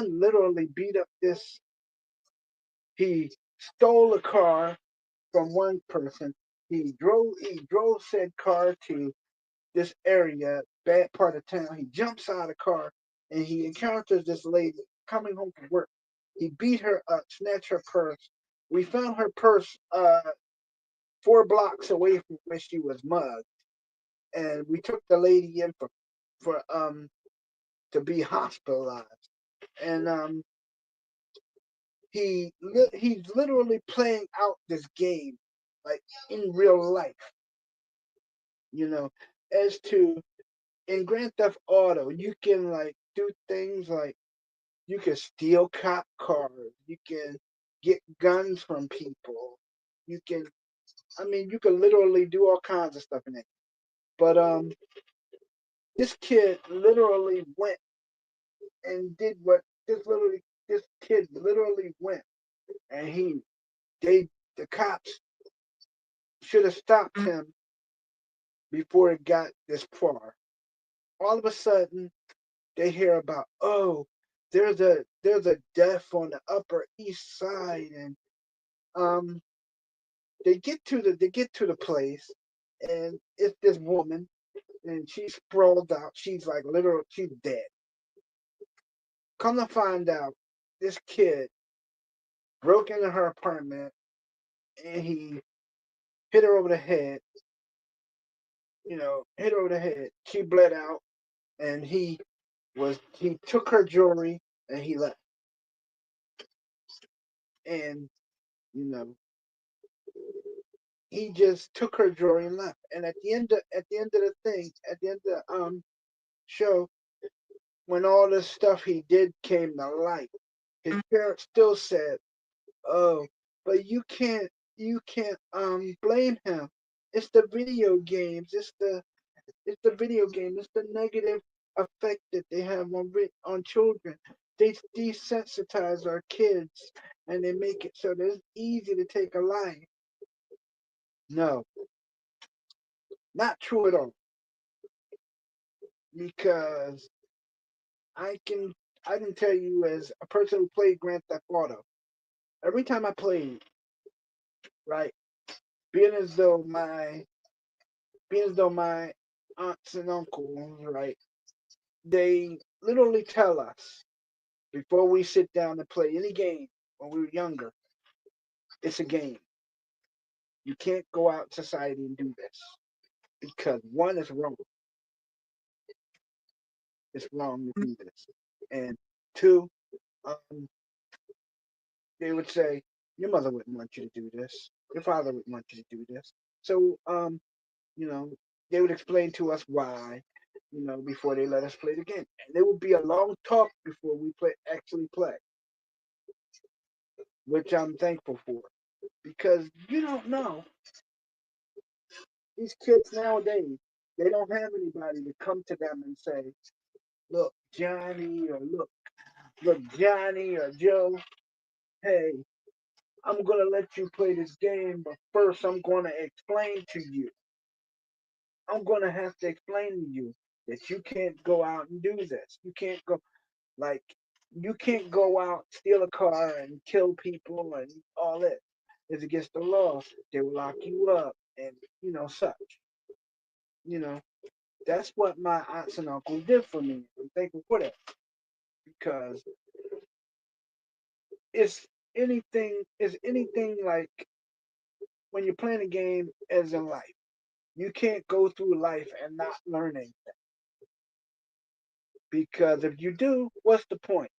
literally beat up this. He stole a car from one person. He drove said car to this area, bad part of town. He jumps out of the car and he encounters this lady coming home from work. He beat her up, snatched her purse. We found her purse 4 blocks away from where she was mugged, and we took the lady in for to be hospitalized. And he's literally playing out this game like in real life, you know. As to in Grand Theft Auto, you can like do things like you can steal cop cars, you can get guns from people, you can, I mean, you can literally do all kinds of stuff in it. But this kid literally went and the cops should have stopped him before it got this far. All of a sudden, they hear about, oh, there's a death on the Upper East Side, and um they get to the place, and it's this woman, and she's sprawled out. She's like literally she's dead. Come to find out, this kid broke into her apartment and he hit her over the head. Hit her over the head. She bled out, and he took her jewelry and he left. And you know he just took her jewelry and left. And at the end of the thing, at the end of the show, when all this stuff he did came to light, his parents still said, "Oh, but you can't blame him. It's the video games. It's the video game. It's the negative effect that they have on children. They desensitize our kids, and they make it so that it's easy to take a life." No, not true at all. Because I can I can tell you, as a person who played Grand Theft Auto, every time I played, right, being as though my being as though my aunts and uncles, right, they literally tell us before we sit down to play any game when we were younger, it's a game. You can't go out in society and do this because one is wrong. It's wrong to do this, and two, um, they would say your mother wouldn't want you to do this. Your father wouldn't want you to do this. So you know, they would explain to us why, before they let us play the game. And there would be a long talk before we actually play, which I'm thankful for. Because you don't know, these kids nowadays, they don't have anybody to come to them and say, look, Johnny, or look, Johnny or Joe, hey, I'm gonna let you play this game, but first I'm gonna explain to you. I'm gonna have to explain to you that you can't go out and do this. You can't go. Like, you can't go out, steal a car, and kill people and all that. It's against the law. They will lock you up, and such. You know, that's what my aunts and uncles did for me. I'm thankful for that, because it's anything like when you're playing a game as in life. You can't go through life and not learn anything, because if you do, what's the point?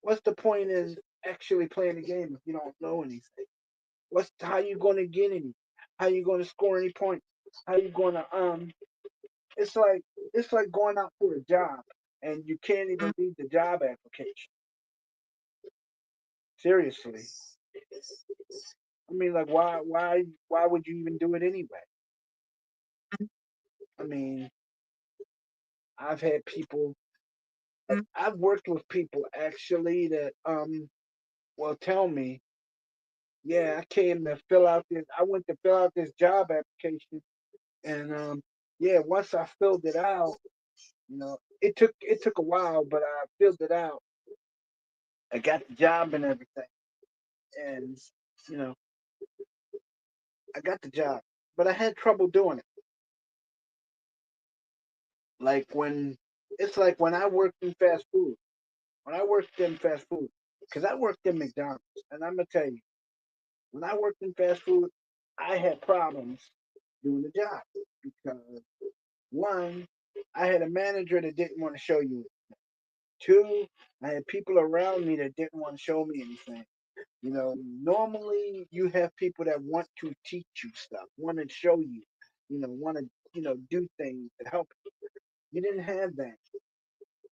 What's the point is actually playing the game if you don't know anything? What's how you going to get any? How you going to score any points? How you going to It's like it's like going out for a job and you can't even read the job application. Seriously. I mean, like, why would you even do it anyway? I mean, I've had people, I've worked with people actually that will tell me, yeah, I came to fill out this, I went to fill out this job application, and yeah, once I filled it out, it took a while, but I filled it out. I got the job and everything, and you know, I got the job, but I had trouble doing it. Like when it's like when I worked in fast food. When I worked in fast food, because I worked in McDonald's, and I'm gonna tell you, when I worked in fast food, I had problems doing the job because one, I had a manager that didn't want to show you. Two, I had people around me that didn't want to show me anything. Normally you have people that want to teach you stuff, want to show you, want to, do things to help you. You didn't have that.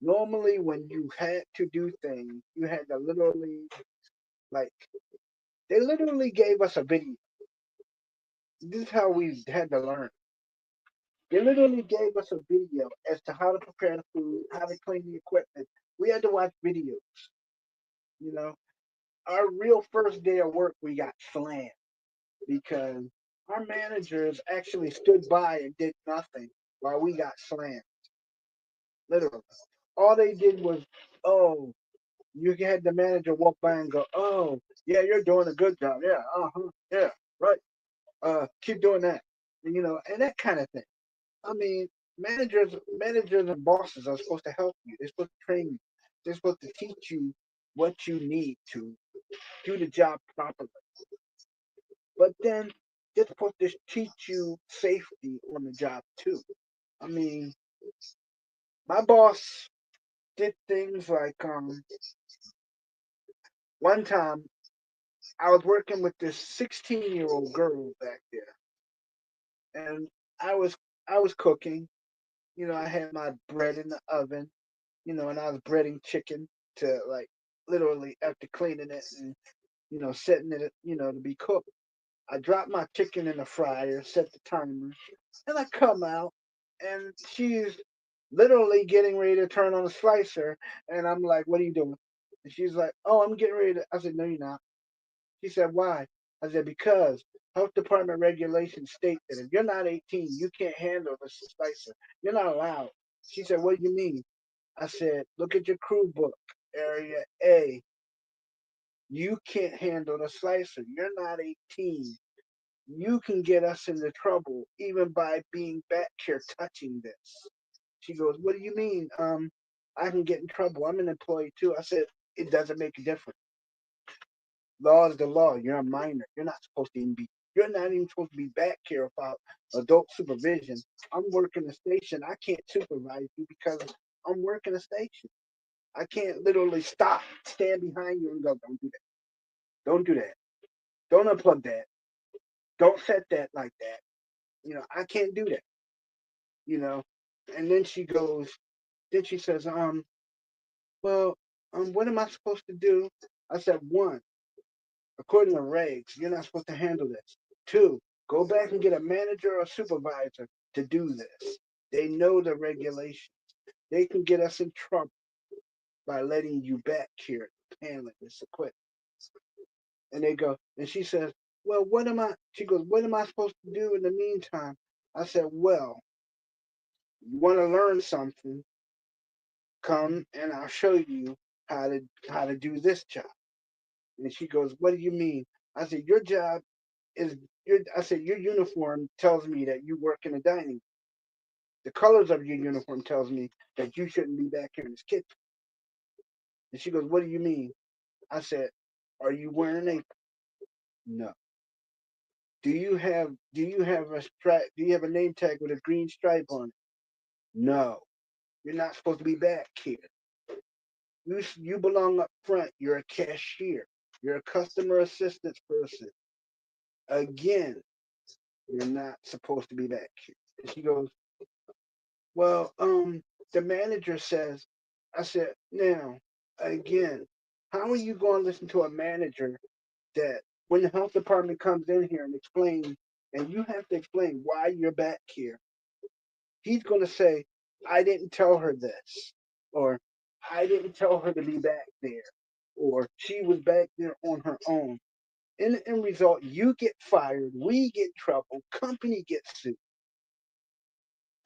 Normally, when you had to do things, you had to literally, like, they literally gave us a video. This is how we had to learn. They literally gave us a video as to how to prepare the food, how to clean the equipment. We had to watch videos. You know, our real first day of work, we got slammed because our managers actually stood by and did nothing while we got slammed. Literally, all they did was, oh, you had the manager walk by and go, oh, yeah, you're doing a good job. Yeah, yeah, right. Keep doing that. And that kind of thing. I mean, managers and bosses are supposed to help you. They're supposed to train you. They're supposed to teach you what you need to do the job properly. But then they're supposed to teach you safety on the job too. I mean, my boss did things like one time I was working with this 16-year-old girl back there, and I was I was cooking. I had my bread in the oven, and I was breading chicken to, like, literally after cleaning it and setting it, to be cooked. I dropped my chicken in the fryer, set the timer, and I come out, and she's literally getting ready to turn on the slicer, and I'm like, "What are you doing?" And she's like, "Oh, I'm getting ready to." I said, "No, you're not." She said, "Why?" I said, "Because health department regulations state that if you're not 18, you can't handle the slicer. You're not allowed." She said, "What do you mean?" I said, "Look at your crew book, area A. You can't handle the slicer. You're not 18. You can get us into trouble even by being back here touching this." She goes, "What do you mean? I can get in trouble. I'm an employee too." I said, "It doesn't make a difference. Law is the law. You're a minor. You're not supposed to even be. You're not even supposed to be back here without adult supervision. I'm working a station. I can't supervise you because I'm working a station. I can't literally stop, stand behind you, and go, 'Don't do that. Don't do that. Don't unplug that. Don't set that like that.' I can't do that. You know." And then she goes. Then she says, well, what am I supposed to do?" I said, "One, according to regs, you're not supposed to handle this. Two, go back and get a manager or supervisor to do this. They know the regulations. They can get us in trouble by letting you back here handling this equipment." And they go, and she says, "Well, what am I?" She goes, "What am I supposed to do in the meantime?" I said, "Well, you want to learn something? Come and I'll show you how to do this job." And she goes, "What do you mean?" I said, "Your job is I said, "Your uniform tells me that you work in a dining room. The colors of your uniform tells me that you shouldn't be back here in this kitchen." And she goes, "What do you mean?" I said, "Are you wearing an apron?" No. Do you have a stripe? Do you have a name tag with a green stripe on it? No. You're not supposed to be back here. You belong up front. You're a cashier. You're a customer assistance person. Again, you're not supposed to be back here. And she goes, well, the manager says, I said, now, again, how are you going to listen to a manager that when the health department comes in here and explains, and you have to explain why you're back here, he's going to say, I didn't tell her this, or I didn't tell her to be back there, or she was back there on her own. In the end result, you get fired, we get in trouble, company gets sued,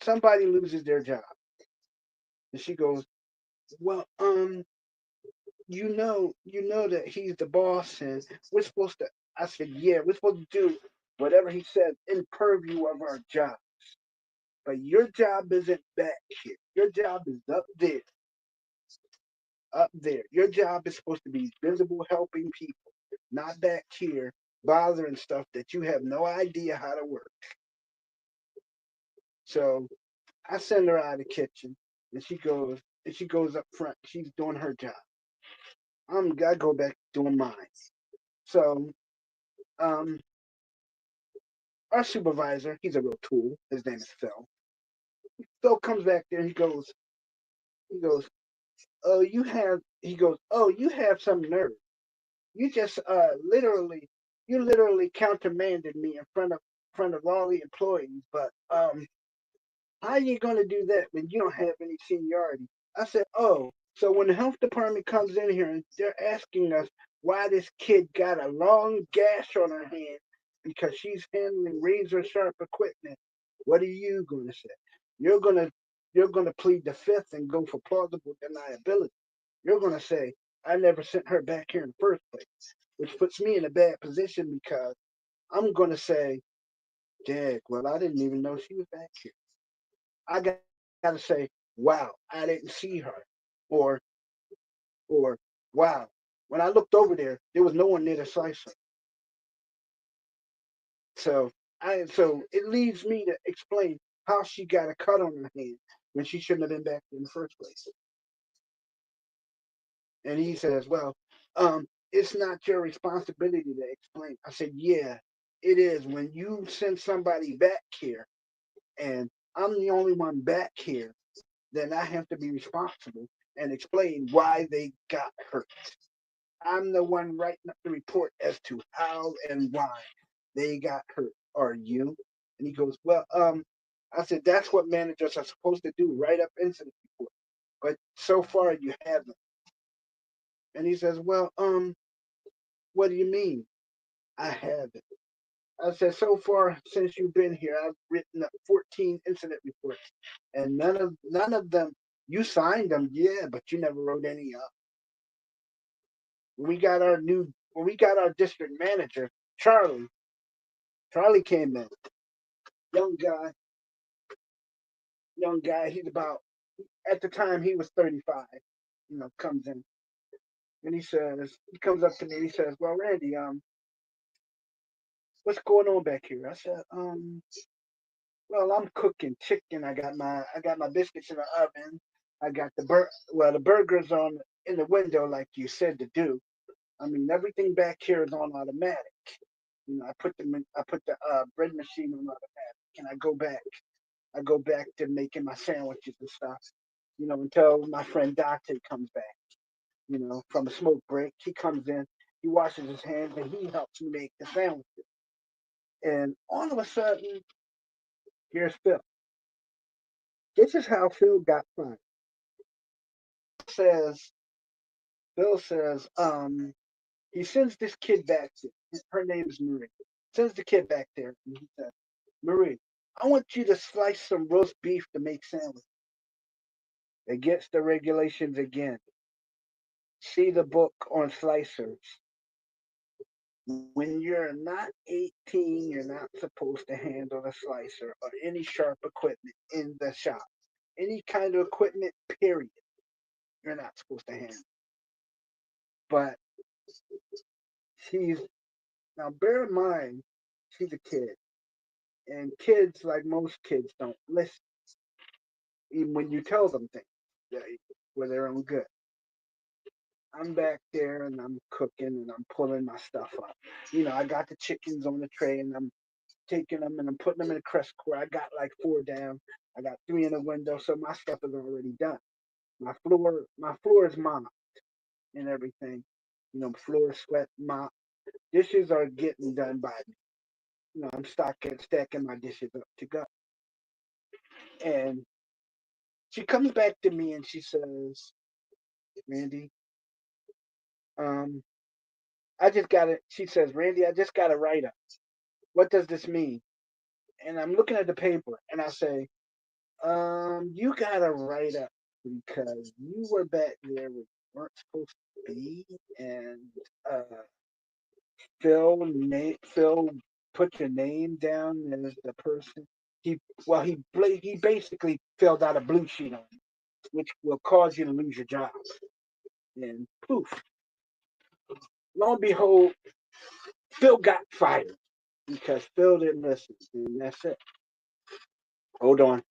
somebody loses their job. And she goes, well, you know that he's the boss, and we're supposed to. I said, yeah, we're supposed to do whatever he says in purview of our job. But your job isn't back here. Your job is up there, up there. Your job is supposed to be visible, helping people, not back here bothering stuff that you have no idea how to work. So I send her out of the kitchen, and she goes up front. She's doing her job. I go back doing mine. So um, our supervisor, he's a real tool. His name is Phil. Phil comes back there. He goes, oh, you have some nerve. You just you literally countermanded me in front of all the employees. But how are you going to do that when you don't have any seniority? I said, oh, so when the health department comes in here and they're asking us why this kid got a long gash on her hand because she's handling razor sharp equipment, what are you going to say? You're going to you're going to plead the fifth and go for plausible deniability. You're going to say, I never sent her back here in the first place, which puts me in a bad position because I'm going to say, Dag, well, I didn't even know she was back here. I got to say, wow, I didn't see her. Or, or, wow, when I looked over there was no one near the slicer. So it leaves me to explain how she got a cut on her hand when she shouldn't have been back there in the first place. And he says, well, it's not your responsibility to explain. I said, yeah, it is. When you send somebody back here and I'm the only one back here, then I have to be responsible and explain why they got hurt. I'm the one writing up the report as to how and why they got hurt. Are you? And he goes, well, I said, that's what managers are supposed to do, write up incident report. But so far you haven't. And he says, well, what do you mean? I haven't. I said, so far since you've been here, I've written up 14 incident reports, and none of them you signed them, yeah, but you never wrote any up. When we got our district manager, Charlie. Charlie came in, young guy, young guy. He's about at the time he was 35. Comes in and he comes up to me and he says, "Well, Randy, what's going on back here?" I said, well, I'm cooking chicken. I got my biscuits in the oven. I got the burgers on in the window like you said to do. I mean, everything back here is on automatic. I put the bread machine on automatic, and I go back to making my sandwiches and stuff. Until my friend Dante comes back. From a smoke break, he comes in, he washes his hands, and he helps me make the sandwiches. And all of a sudden, here's Phil. This is how Phil got fired. Says Phil says, he sends this kid back there. Her name is Marie. Sends the kid back there, and he says, Marie, I want you to slice some roast beef to make sandwich. Against the regulations again. See the book on slicers. When you're not 18, you're not supposed to handle a slicer or any sharp equipment in the shop. Any kind of equipment, period, you're not supposed to handle. But she's now bear in mind, she's a kid. And kids, like most kids, don't listen, even when you tell them things for their own good. I'm back there and I'm cooking and I'm pulling my stuff up. I got the chickens on the tray and I'm taking them and I'm putting them in a crest core. I got like four down. I got three in the window, so my stuff is already done. My floor is mopped and everything. Floor swept, mop. Dishes are getting done by me. I'm stacking my dishes up to go. And she comes back to me and she says, Randy, um, I just got it. She says, Randy, I just got a write up. What does this mean? And I'm looking at the paper and I say, you got to write up because you were back there where you weren't supposed to be, and uh, Phil put your name down as the person. He basically filled out a blue sheet on you, which will cause you to lose your job. And poof, lo and behold, Phil got fired because Phil didn't listen, and that's it. Hold on.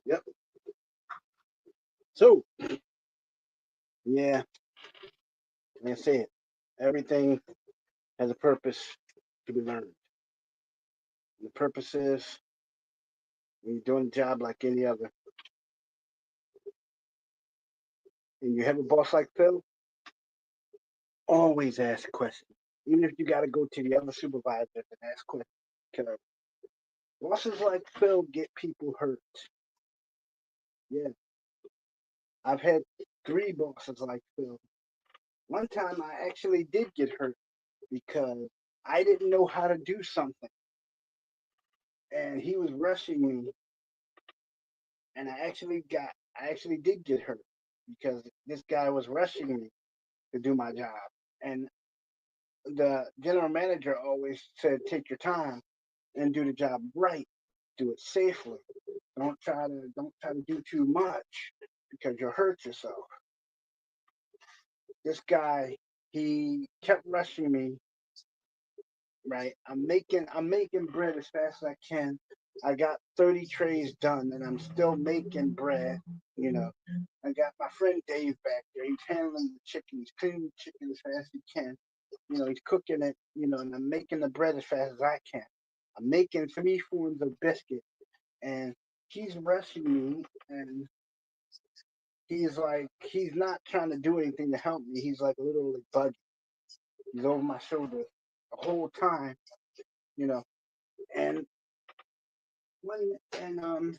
Yep. So, yeah, like I said, everything has a purpose to be learned. And the purpose is when you're doing a job like any other, and you have a boss like Phil, always ask questions. Even if you got to go to the other supervisors and ask questions. Because bosses like Phil get people hurt. Yeah, I've had three bosses like Phil. One time I actually did get hurt because I didn't know how to do something, and he was rushing me, and I actually did get hurt because this guy was rushing me to do my job. And the general manager always said, take your time and do the job right. Do it safely. Don't try to do too much because you'll hurt yourself. This guy, he kept rushing me, right? I'm making bread as fast as I can. I got 30 trays done and I'm still making bread, you know. I got my friend Dave back there. He's handling the chicken. He's cleaning the chicken as fast as he can. He's cooking it, and I'm making the bread as fast as I can. I'm making 3 forms of biscuit and he's rushing me and he's not trying to do anything to help me. He's like literally bugging. He's over my shoulder the whole time, you know. And when and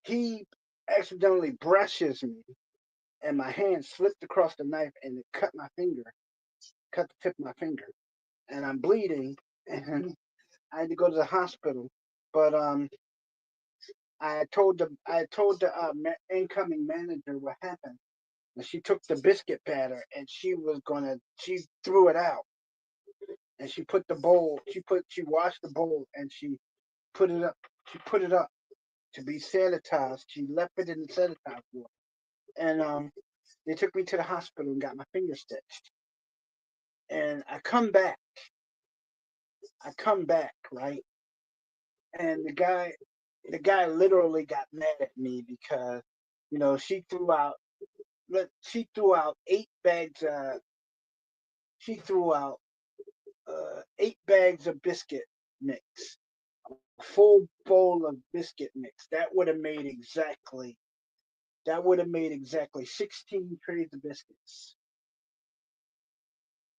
he accidentally brushes me and my hand slipped across the knife and it cut the tip of my finger. And I'm bleeding and I had to go to the hospital. But I told the incoming manager what happened. And she took the biscuit batter and she threw it out and she put the bowl she washed the bowl and put it up put it up to be sanitized. She left it in the sanitized water. And they took me to the hospital and got my finger stitched. And I come back, right? And the guy literally got mad at me because, she threw out 8 bags. She threw out 8 bags of biscuit mix, a full bowl of biscuit mix. That would have made exactly 16 trays of biscuits.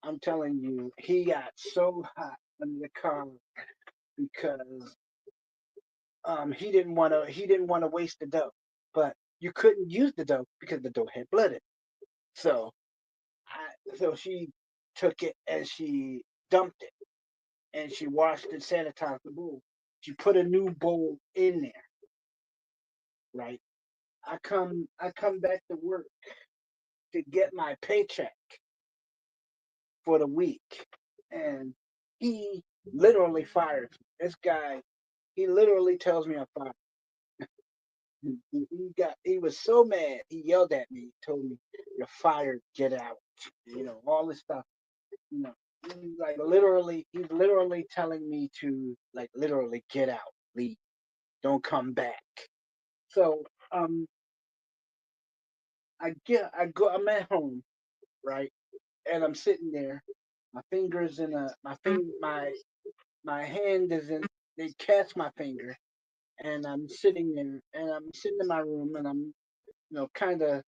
I'm telling you, he got so hot under the car because he didn't want to waste the dough, but you couldn't use the dough because the dough had blood in it. So so she took it and she dumped it and she washed and sanitized the bowl. She put a new bowl in there, right? I come back to work to get my paycheck for the week, and he literally fires me. This guy, he literally tells me I'm fired. He was so mad. He yelled at me, told me, "You're fired. Get out." All this stuff. You know, he's literally telling me to like literally get out, leave, don't come back. So I'm at home, right, and I'm sitting there. My fingers in a my hand is in. They catch my finger, and I'm sitting there, and I'm sitting in my room, and I'm kind of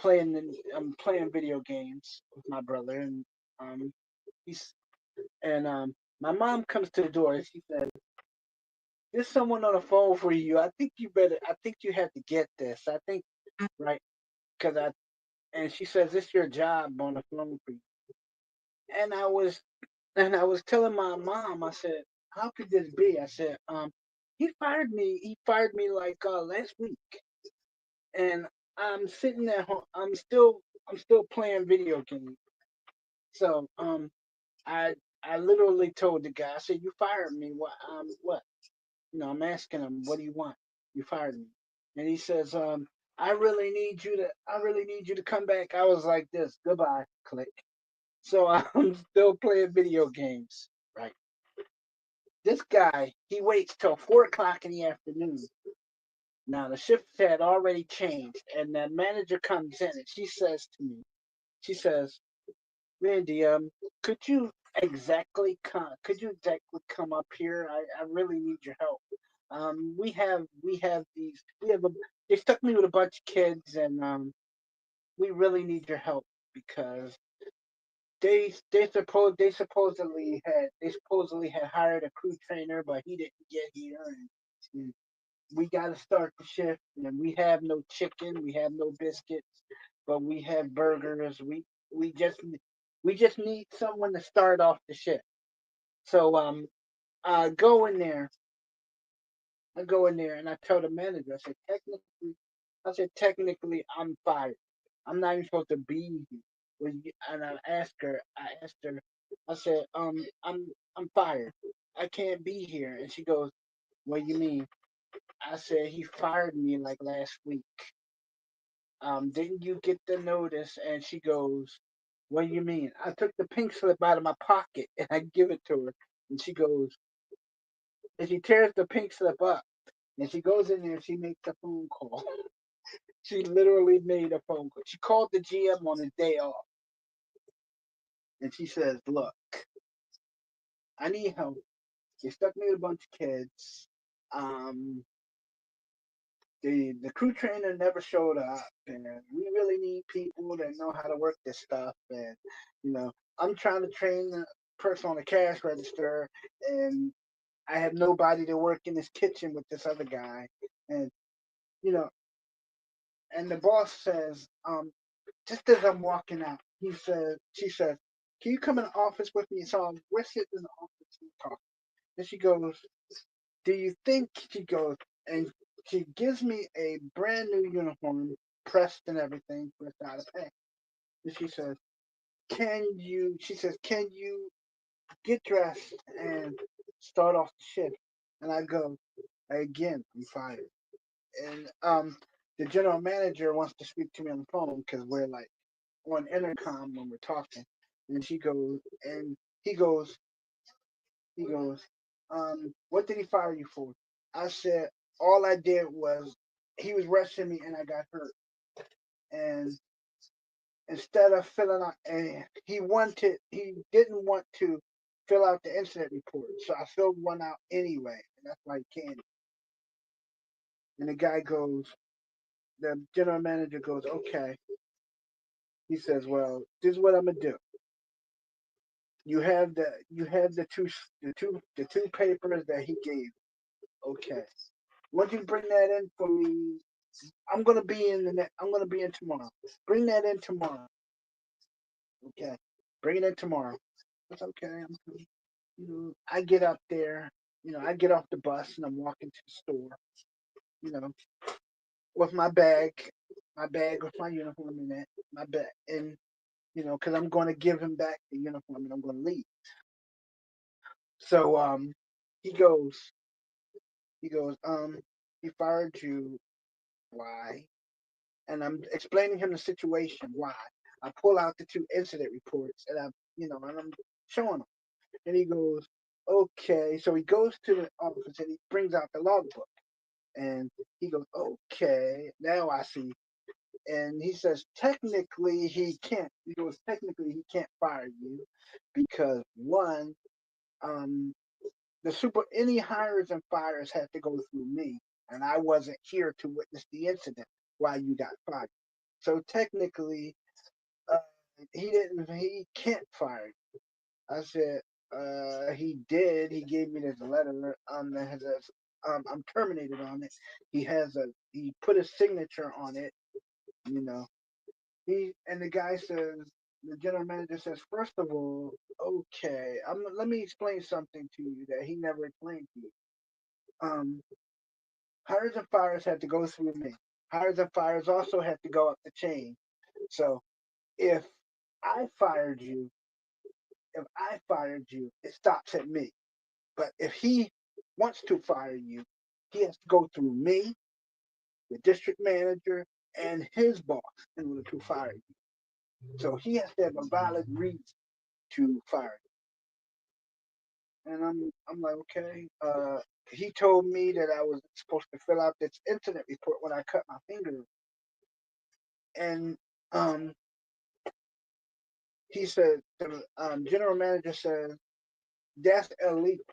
I'm playing video games with my brother, and um he's and my mom comes to the door and she says, "There's someone on the phone for you. I think you have to get this. I think right because I." And she says, "It's your job on the phone for you." And I was telling my mom, I said, "How could this be?" I said, he fired me. He fired me like last week, and I'm sitting at home. I'm still playing video games. So I I literally told the guy, I said, "You fired me. What?" I'm asking him, "What do you want? You fired me." And he says, I really need you to come back." I was like this, goodbye, click. So I'm still playing video games, right? This guy, he waits till 4 o'clock in the afternoon. Now the shifts had already changed, and the manager comes in and she says, "Randy, could you exactly come up here? I really need your help. We have they stuck me with a bunch of kids, and we really need your help because they supposedly had hired a crew trainer, but he didn't get here, and we got to start the shift, and we have no chicken, we have no biscuits, but we have burgers. We just we just need someone to start off the shift." So I go in there, I go in there, and I tell the manager, I said, "Technically, I said, technically, I'm fired. I'm not even supposed to be here. And I asked her, I said, I'm fired. I can't be here. And she goes, what do you mean? I said, he fired me like last week. Didn't you get the notice? And she goes, what do you mean? I took the pink slip out of my pocket and I give it to her. And she goes, and she tears the pink slip up. And she goes in there and she makes a phone call. She literally made a phone call. She called the GM on his day off. And she says, look, I need help. They stuck me with a bunch of kids. Um, the crew trainer never showed up, and we really need people that know how to work this stuff. And I'm trying to train the person on the cash register, and I have nobody to work in this kitchen with this other guy. And you know, and the boss says, just as I'm walking out, she says, can you come in the office with me? So we're sitting in the office and talking. And she goes, do you think, she goes, and she gives me a brand new uniform, pressed and everything, pressed out of pay. And she says, can you get dressed and start off the shift? And I go, again, I'm fired. And the general manager wants to speak to me on the phone because we're like on intercom when we're talking. And she goes, and he goes, he goes, what did he fire you for? I said, all I did was he was rushing me and I got hurt. And instead of filling out, and he didn't want to fill out the incident report. So I filled one out anyway. And that's why he can't. And the guy goes, the general manager goes, okay. He says, well, this is what I'm going to do. You have the two papers that he gave. Okay. Once you bring that in for me, I'm gonna be in tomorrow. Bring that in tomorrow. Okay. Bring it in tomorrow. That's okay. I get up there. I get off the bus and I'm walking to the store. You know, with my bag with my uniform in it, my bag, and because I'm going to give him back the uniform and I'm going to leave. So he goes, he goes, he fired you. Why? And I'm explaining him the situation. Why? I pull out the two incident reports and I'm showing him. And he goes, okay. So he goes to the office and he brings out the logbook. And he goes, okay, now I see. And he says, technically he can't. He goes, technically he can't fire you because one, um, any hires and fires had to go through me, and I wasn't here to witness the incident while you got fired. So technically, uh, he can't fire you. I said, he did. He gave me this letter that has I'm terminated on it. He put his signature on it. You know, and the guy says, the general manager says, first of all, okay, let me explain something to you that he never explained to you. Um, Hires and fires had to go through me. Hires and fires also had to go up the chain. So if I fired you, it stops at me. But if he wants to fire you, he has to go through me, the district manager, and his boss in order to fire you. So he has to have a valid reason to fire you. And I'm like, okay. He told me that I was supposed to fill out this incident report when I cut my finger. And um, he said, the general manager says, that's illegal.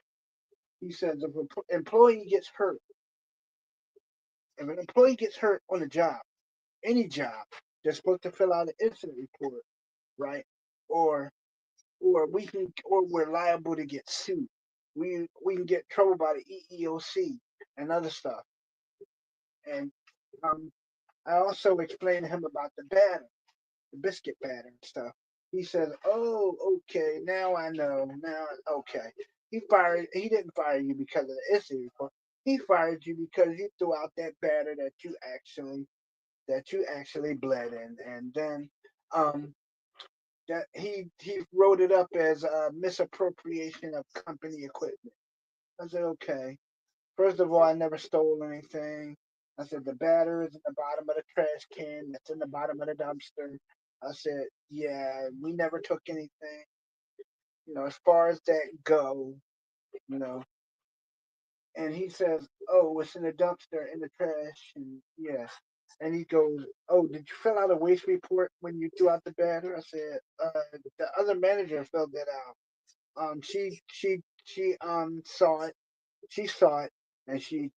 He says, if an employee gets hurt, if an employee gets hurt on a job, any job, they're supposed to fill out an incident report, right? Or or we're liable to get sued. We can get trouble by the EEOC and other stuff. And um, I also explained to him about the batter, the biscuit batter and stuff. He says, "Oh, okay, now I know. Now, okay." He didn't fire you because of the issue report. He fired you because you threw out that batter that you actually that you actually bled in, and then um, that he wrote it up as a misappropriation of company equipment. I said, okay. First of all, I never stole anything. I said the battery is in the bottom of the trash can. That's in the bottom of the dumpster. I said, yeah, we never took anything. As far as that go, you know. And he says, oh, it's in the dumpster in the trash, and yeah. And he goes, oh, did you fill out a waste report when you threw out the battery? I said, the other manager filled that out. She saw it. She saw it, and she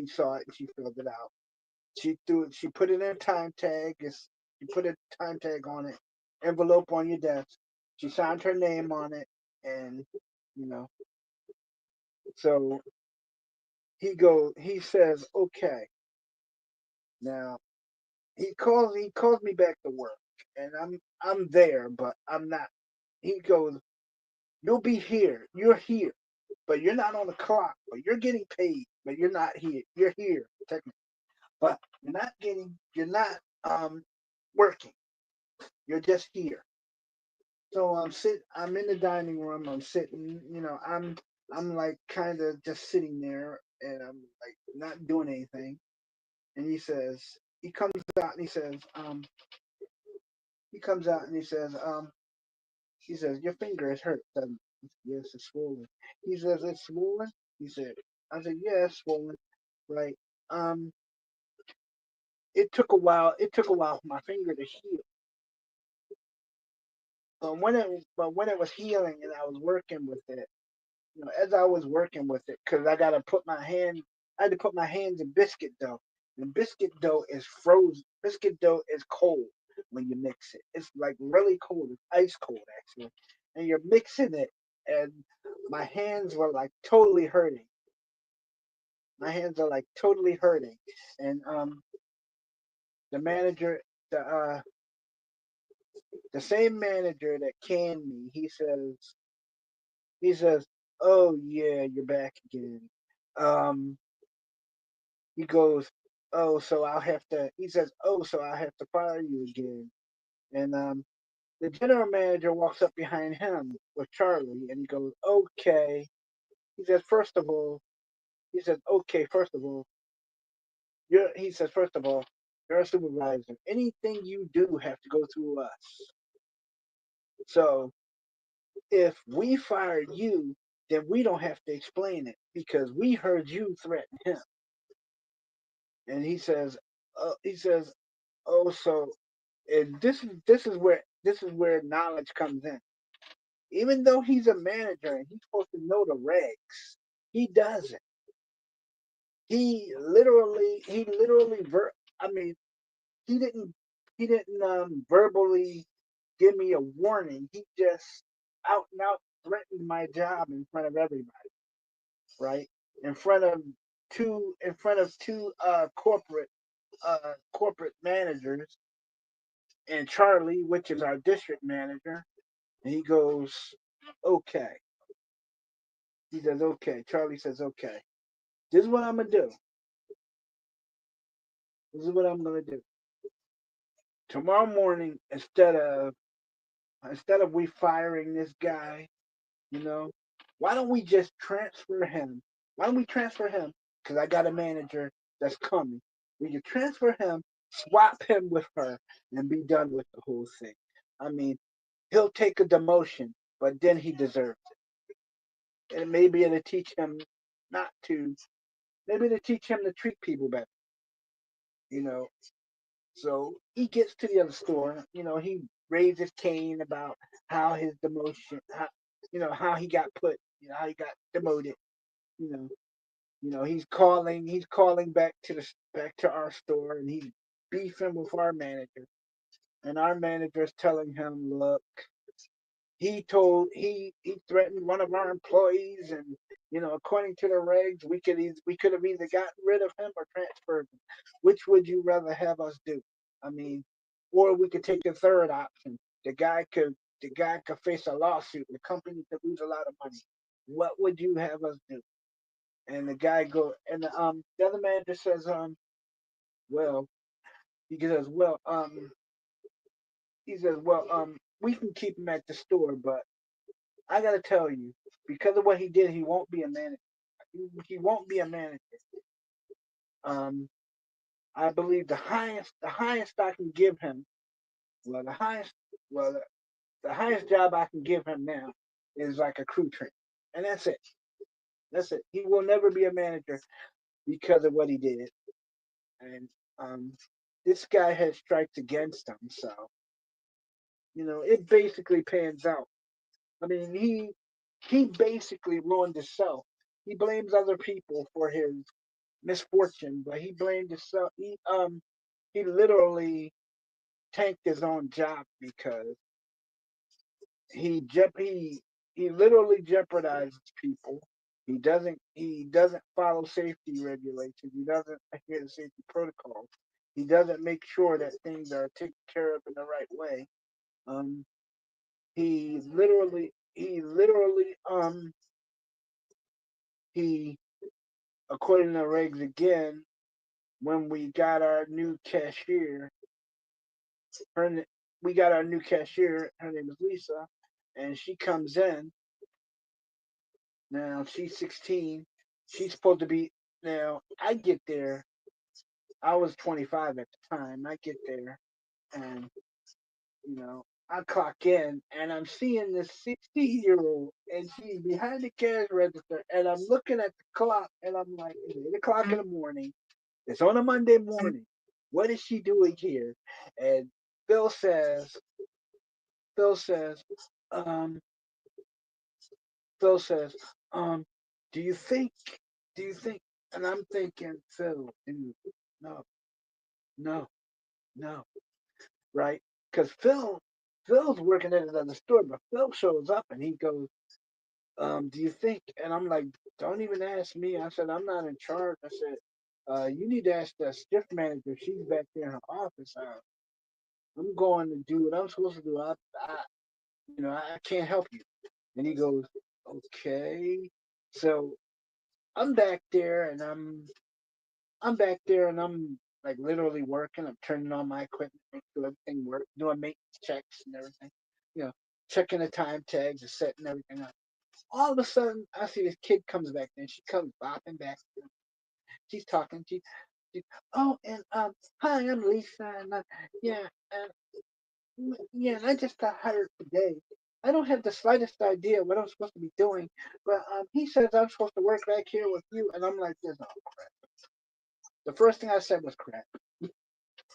saw it and she filled it out. She threw it. She put it in a time tag. She put a time tag on it, envelope on your desk. She signed her name on it, and you know. So he says, okay. Now he calls me back to work, and I'm there, but I'm not. He goes, you'll be here. You're here, but you're not on the clock. But you're getting paid, but you're not here. You're here technically, but you're not working. You're just here. So I'm in the dining room. I'm sitting. I'm like kind of just sitting there, and I'm like not doing anything. And he comes out and he comes out and he says, your finger is hurt. I said, yes, it's swollen. He says, it's swollen. He said, I said, yeah, it's swollen. Right. Um, it took a while. It took a while for my finger to heal. But when it was healing and I was working with it, as I was working with it, because I had to put my hands in biscuit dough. And biscuit dough is frozen. Biscuit dough is cold when you mix it. It's like really cold. It's ice cold actually. And you're mixing it, and my hands were like totally hurting. My hands are like totally hurting. And the manager, the same manager that canned me, he says, "Oh yeah, you're back again." Um, he goes, "Oh, so I'll have to." He says, "Oh, so I'll have to fire you again." And the general manager walks up behind him with Charlie, and he goes, "Okay." He says, "First of all," he says, "Okay, first of all, he says, first of all, you're a supervisor. Anything you do have to go through us. So if we fire you, then we don't have to explain it because we heard you threaten him." And he says, "Oh, so," and this is where knowledge comes in. Even though he's a manager and he's supposed to know the regs, he doesn't. I mean, he didn't he didn't verbally give me a warning. He just out and out threatened my job in front of everybody, right? In front of two corporate managers and Charlie, which is our district manager. And he goes, okay. He says, okay. Charlie says, okay. This is what I'm gonna do. This is what I'm gonna do. Tomorrow morning, instead of we firing this guy, you know, why don't we just transfer him? Why don't we transfer him? Because I got a manager that's coming. We can transfer him, swap him with her, and be done with the whole thing. I mean, he'll take a demotion, but then he deserves it. And maybe it'll teach him not to, maybe it'll teach him to treat people better, you know. So he gets to the other store, he raises Cain about how his demotion, how he got put, how he got demoted, you know. He's calling back to our store, and he's beefing with our manager. And our manager's telling him, look, he threatened one of our employees, and according to the regs, we could have either gotten rid of him or transferred him. Which would you rather have us do? I mean, or we could take the third option. The guy could face a lawsuit. The company could lose a lot of money. What would you have us do? And the other manager says, well, He says, we can keep him at the store, but I gotta tell you, because of what he did, he won't be a manager. He won't be a manager. Um, I believe the highest I can give him, well, the highest, well, the highest job I can give him now is like a crew trainer, and that's it. That's it. He will never be a manager because of what he did, and um, this guy has strikes against him, so it basically pans out. I mean, he basically ruined himself. He blames other people for his misfortune, but he blamed himself. He literally tanked his own job because he literally jeopardizes people. He doesn't follow safety regulations. He doesn't adhere to safety protocols. He doesn't make sure that things are taken care of in the right way. Um, he according to regs again, when her we got our new cashier. Her name is Lisa, and she comes in. Now she's 16. She's supposed to be. Now I get there. I was 25 at the time. I get there, and I clock in, and I'm seeing this 16-year-old, and she's behind the cash register, and I'm looking at the clock, and I'm like, it's 8 o'clock in the morning. It's on a Monday morning. What is she doing here? And Phil says, Phil says, um, Phil says, um, do you think, do you think, and I'm thinking, Phil, dude, no, no, no, right? Because Phil's working at another store, but Phil shows up and he goes, do you think? And I'm like, don't even ask me. I said, I'm not in charge. I said, you need to ask the shift manager. She's back there in her office. I'm going to do what I'm supposed to do. I can't help you. And he goes, okay. So I'm back there and I'm back there and I'm like literally working. I'm turning on my equipment, making sure everything works, doing maintenance checks and everything. You know, checking the time tags and setting everything up. All of a sudden, I see this kid comes back and she comes bopping back. She's talking. She oh, and hi, I'm Lisa, and yeah, yeah, and I just got hired today. I don't have the slightest idea what I'm supposed to be doing, but he says I'm supposed to work back here with you, and I'm like, this, oh crap. The first thing I said was crap,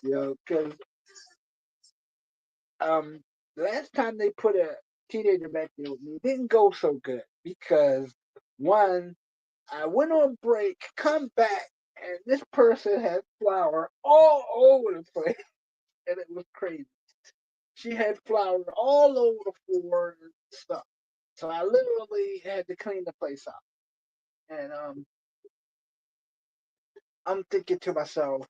because um, the last time they put a teenager back there with me, it didn't go so good because one, I went on break, come back, and this person had flour all over the place, and it was crazy. She had flour all over the floor and stuff. So I literally had to clean the place up. And I'm thinking to myself,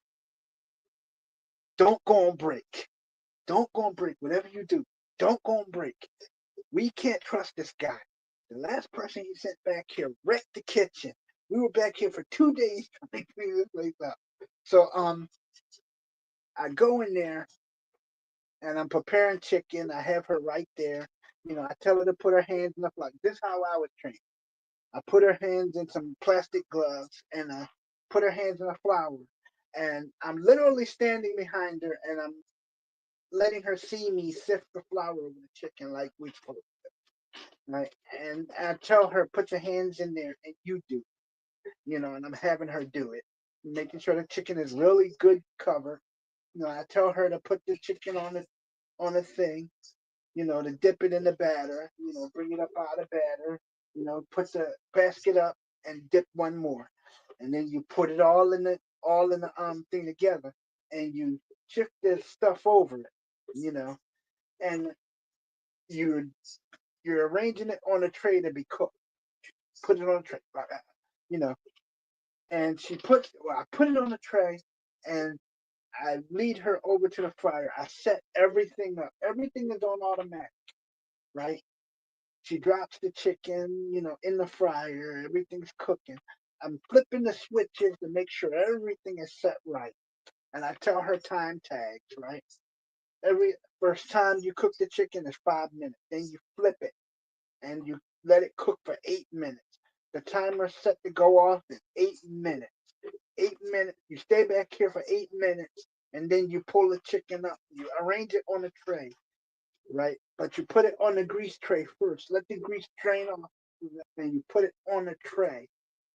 don't go on break. Don't go on break. Whatever you do, don't go on break. We can't trust this guy. The last person he sent back here wrecked the kitchen. We were back here for 2 days trying to clean this place up. So I go in there and I'm preparing chicken. I have her right there. I tell her to put her hands in the flour. This is how I was trained. I put her hands in some plastic gloves and I put her hands in the flour. And I'm literally standing behind her and I'm letting her see me sift the flour over the chicken like we supposed to. Right? And I tell her, put your hands in there and you do. And I'm having her do it. Making sure the chicken is really good covered. I tell her to put the chicken on a thing, to dip it in the batter, bring it up out of batter, put the basket up and dip one more. And then you put it all in the thing together and you shift this stuff over it, you know, and you're you're arranging it on a tray to be cooked. Put it on a tray, like that, you know. And I put it on the tray and I lead her over to the fryer. I set everything up. Everything is on automatic, right? She drops the chicken, in the fryer. Everything's cooking. I'm flipping the switches to make sure everything is set right. and I tell her time tags, right? Every first time you cook the chicken is 5 minutes. Then you flip it and you let it cook for 8 minutes. The timer set to go off is 8 minutes. 8 minutes. You stay back here for 8 minutes, and then you pull the chicken up. You arrange it on a tray, right? But you put it on the grease tray first. Let the grease drain off, and you put it on the tray.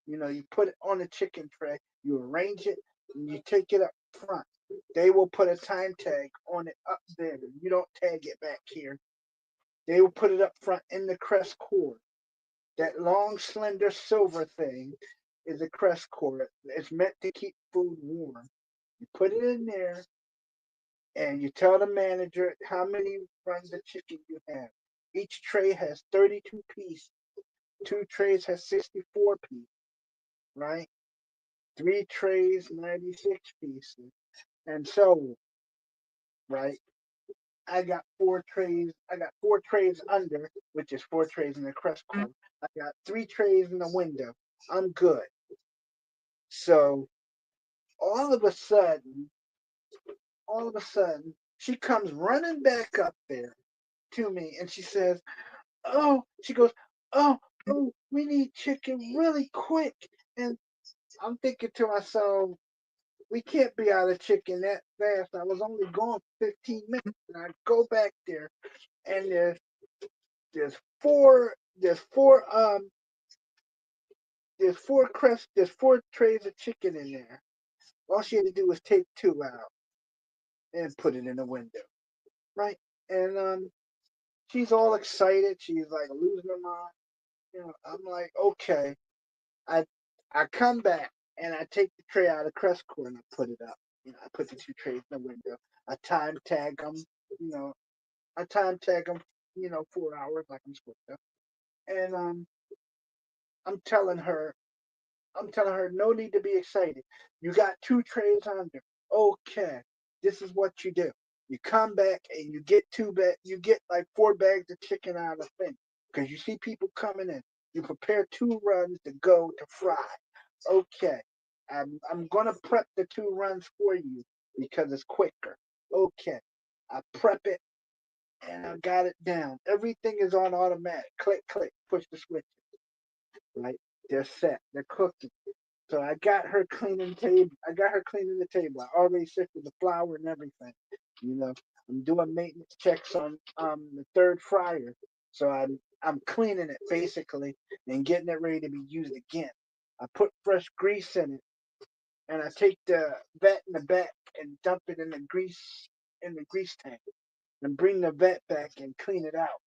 You put it on the chicken tray. You arrange it, and you take it up front. They will put a time tag on it up there. You don't tag it back here. They will put it up front in the crest cord. That long, slender silver thing is a crest cord. It's meant to keep food warm. You put it in there, and you tell the manager how many runs of chicken you have. Each tray has 32 pieces. Two trays has 64 pieces, right? Three trays, 96 pieces, and so, right? I got 4 trays. I got 4 trays under, which is 4 trays in the crust cord. I got 3 trays in the window. I'm good. So all of a sudden, all of a sudden, she comes running back up there to me, and she says, "Oh," she goes, "Oh, oh, we need chicken really quick." And I'm thinking to myself, we can't be out of chicken that fast. I was only gone 15 minutes, and I go back there, and there's four there's four there's 4 trays of chicken in there. All she had to do was take 2 out and put it in the window, right? And she's all excited. She's like losing her mind. I'm like, okay. I I come back and I take the tray out of the crust core and I put it up. I put the 2 trays in the window. I time tag them. You know, I time tag them. 4 hours like I'm supposed to. And I'm telling her, no need to be excited. You got 2 trays under. Okay, this is what you do. You come back and you get you get like 4 bags of chicken out of the thing. Because you see people coming in. You prepare 2 runs to go to fry. Okay. I'm gonna prep the 2 runs for you because it's quicker. Okay. I prep it and I got it down. Everything is on automatic. Click, click, push the switch. Right? They're set. They're cooking. So I got her cleaning the table. I got her cleaning the table. I already sifted the flour and everything. You know, I'm doing maintenance checks on the third fryer. So I'm cleaning it basically and getting it ready to be used again. I put fresh grease in it, and I take the vat in the back and dump it in the grease tank and bring the vat back and clean it out.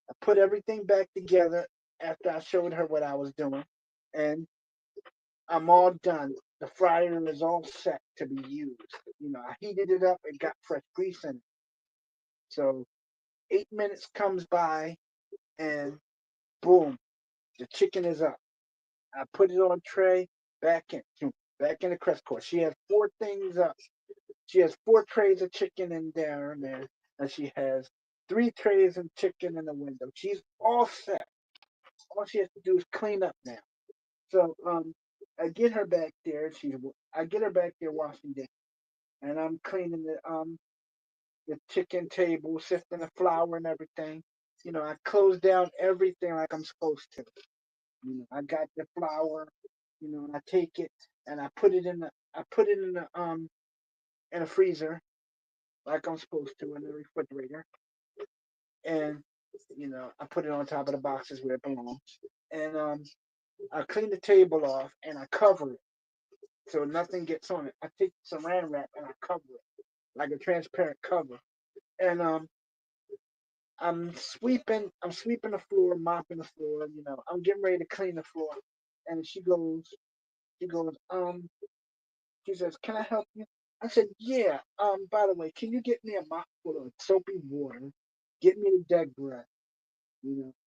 I put everything back together after I showed her what I was doing, and I'm all done. The fryer is all set to be used. I heated it up and got fresh grease in it. So 8 minutes comes by, and boom, the chicken is up. I put it on tray, back in the crust course. She has 4 things up. She has 4 trays of chicken in there, and she has 3 trays of chicken in the window. She's all set. All she has to do is clean up now. So I get her back there. I get her back there washing dishes, and I'm cleaning the chicken table, sifting the flour and everything. I close down everything like I'm supposed to. I got the flour, and I take it and I put it in a freezer like I'm supposed to in the refrigerator, and I put it on top of the boxes where it belongs, and I clean the table off and I cover it so nothing gets on it. I take saran wrap and I cover it like a transparent cover, and I'm sweeping the floor, mopping the floor. I'm getting ready to clean the floor, and she goes, she says, "Can I help you?" I said, "Yeah. By the way, can you get me a mop full of soapy water? Get me the deck brush,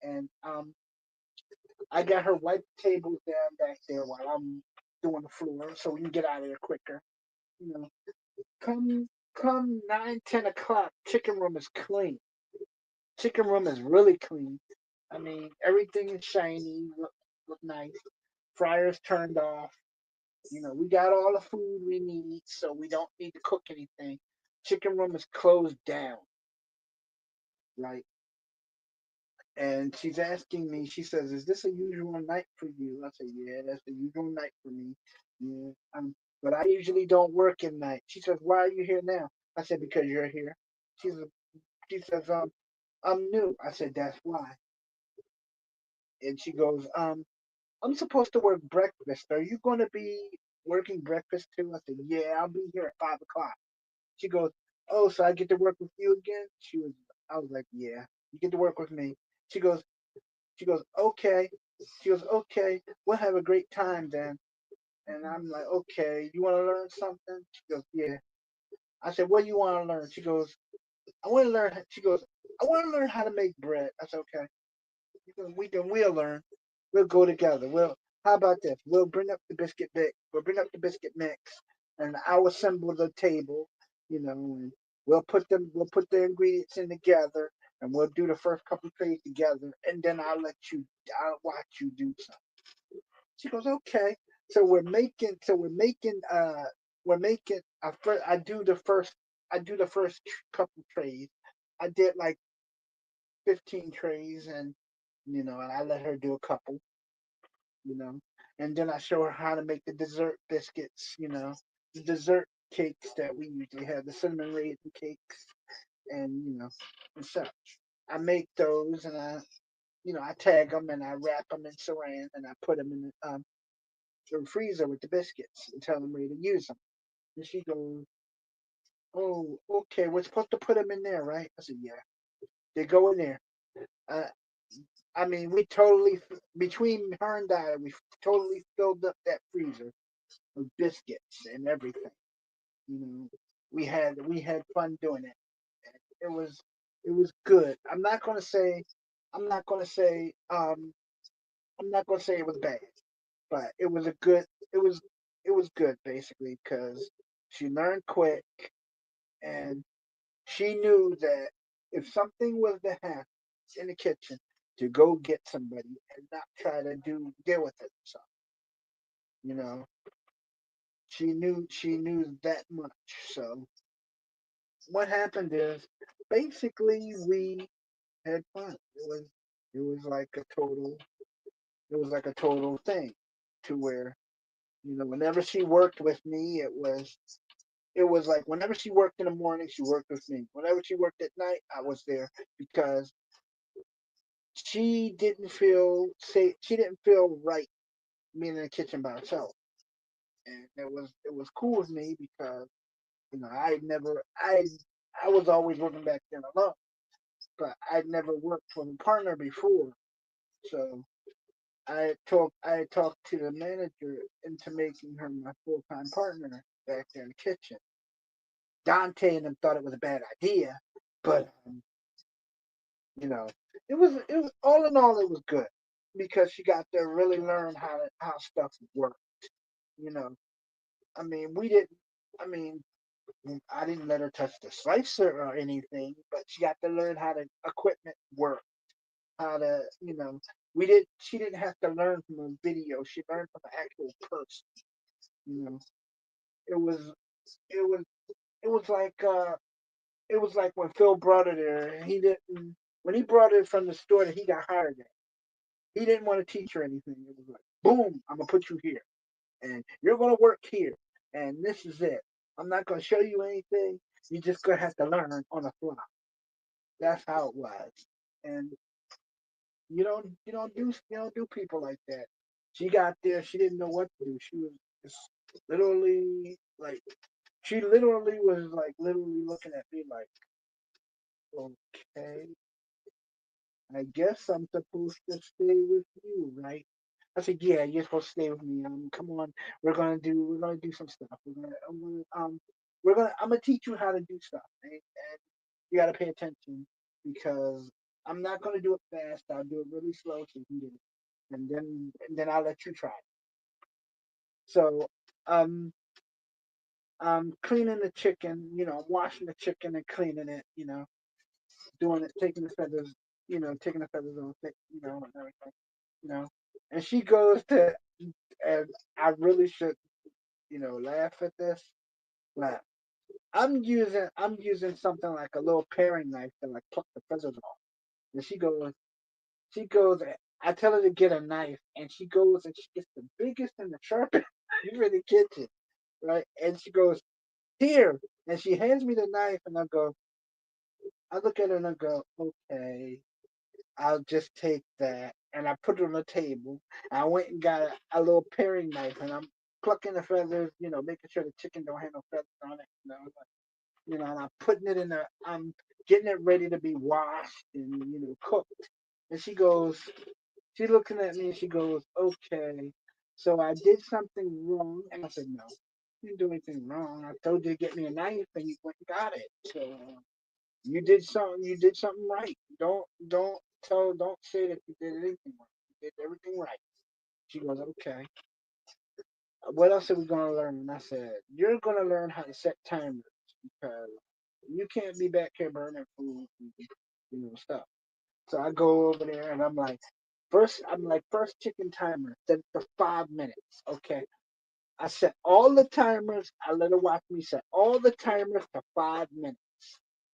and I got her wipe the tables down back there while I'm doing the floor, so we can get out of there quicker. You know, come come 9, 10 o'clock, chicken room is clean. Chicken room is really clean. I mean, everything is shiny, look nice. Fryer's turned off. We got all the food we need, so we don't need to cook anything. Chicken room is closed down, right? And she's asking me, she says, "Is this a usual night for you?" I say, "Yeah, that's a usual night for me. Yeah, but I usually don't work at night." She says, "Why are you here now?" I said, "Because you're here." She's, she says, "I'm new." I said, "That's why." And she goes, "I'm supposed to work breakfast. Are you going to be working breakfast too?" I said, "Yeah, I'll be here at 5 o'clock." She goes, "Oh, so I get to work with you again?" I was like, "Yeah, you get to work with me." She goes, She goes, "Okay." She goes, "Okay, we'll have a great time then." And I'm like, "Okay, you want to learn something?" She goes, "Yeah." I said, "What do you want to learn?" She goes, "I want to learn." She goes, "I want to learn how to make bread." I said, "Okay." We'll learn. We'll go together. How about this? We'll bring up the biscuit mix. We'll bring up the biscuit mix, and I'll assemble the table. And we'll put the ingredients in together, and we'll do the first couple trays together, and then I'll watch you do something. She goes, "Okay." So we're making. I do the first couple trays. I did like 15 trays, and I let her do a couple, you know, and then I show her how to make the dessert biscuits, the dessert cakes that we usually have, the cinnamon raisin cakes, and and such. I make those, and I tag them and I wrap them in saran and I put them in the freezer with the biscuits until I'm ready to use them. And she goes, "Oh, okay, we're supposed to put them in there, right?" I said, "Yeah, they go in there." Uh, I mean, between her and I, we totally filled up that freezer with biscuits and everything. You know, we had fun doing it. It was it was good. I'm not gonna say I'm not gonna say it was bad, but it was it was good basically because she learned quick and she knew that if something was to happen in the kitchen, to go get somebody and not try to deal with it. So you know, she knew that much. So what happened is basically we had fun. It was like a total it was like a total thing to where whenever she worked with me it was like whenever she worked in the morning she worked with me. Whenever she worked at night I was there because she didn't feel safe. She didn't feel right being in the kitchen by herself, and it was cool with me because I never I was always working back then alone, but I'd never worked with a partner before, so I talked to the manager into making her my full time partner back there in the kitchen. Dante and them thought it was a bad idea, but you know it was all in all it was good because she got to really learn how stuff worked. You know, I mean we didn't. I mean I didn't let her touch the slicer or anything, but she got to learn how the equipment worked. How to she didn't have to learn from a video. She learned from an actual person. You know, it was it was it was like when Phil brought it there. And he didn't when he brought it from the store that he got hired at. He didn't want to teach her anything. It was like, boom, I'm gonna put you here, and you're gonna work here, and this is it. I'm not gonna show you anything. You're just gonna have to learn on the fly. That's how it was, and you don't do people like that. She got there. She didn't know what to do. She was just literally like she literally was like literally looking at me like, okay, I guess I'm supposed to stay with you, right? I said, yeah, you're supposed to stay with me. Come on, we're gonna do some stuff. I'm gonna teach you how to do stuff, right? And you gotta pay attention because I'm not gonna do it fast. I'll do it really slow so you can get it, and then I'll let you try it. So, um, I'm cleaning the chicken. I'm washing the chicken and cleaning it. Doing it, taking the feathers, taking the feathers off it, and everything, you know. And she goes to, and I really should. laugh at this. But I'm using something like a little paring knife to like pluck the feathers off. And she goes. I tell her to get a knife, and she goes and she gets the biggest and the sharpest knife in the kitchen, right? And she goes here, and she hands me the knife, and I look at her and I go, okay, I'll just take that, and I put it on the table. I went and got a little paring knife, and I'm plucking the feathers, making sure the chicken don't have no feathers on it, and I'm putting it in the, I'm getting it ready to be washed and cooked. And she's looking at me and she goes, okay, so I did something wrong. And I said, no, you didn't do anything wrong. I told you to get me a knife and you went and got it. So you did something right. Don't say that you did anything wrong. You did everything right. She goes, okay. What else are we gonna learn? And I said, you're gonna learn how to set timers because you can't be back here burning food and stuff. So I go over there and first chicken timer, set it for 5 minutes. Okay. I set all the timers. I let her watch me set all the timers to 5 minutes.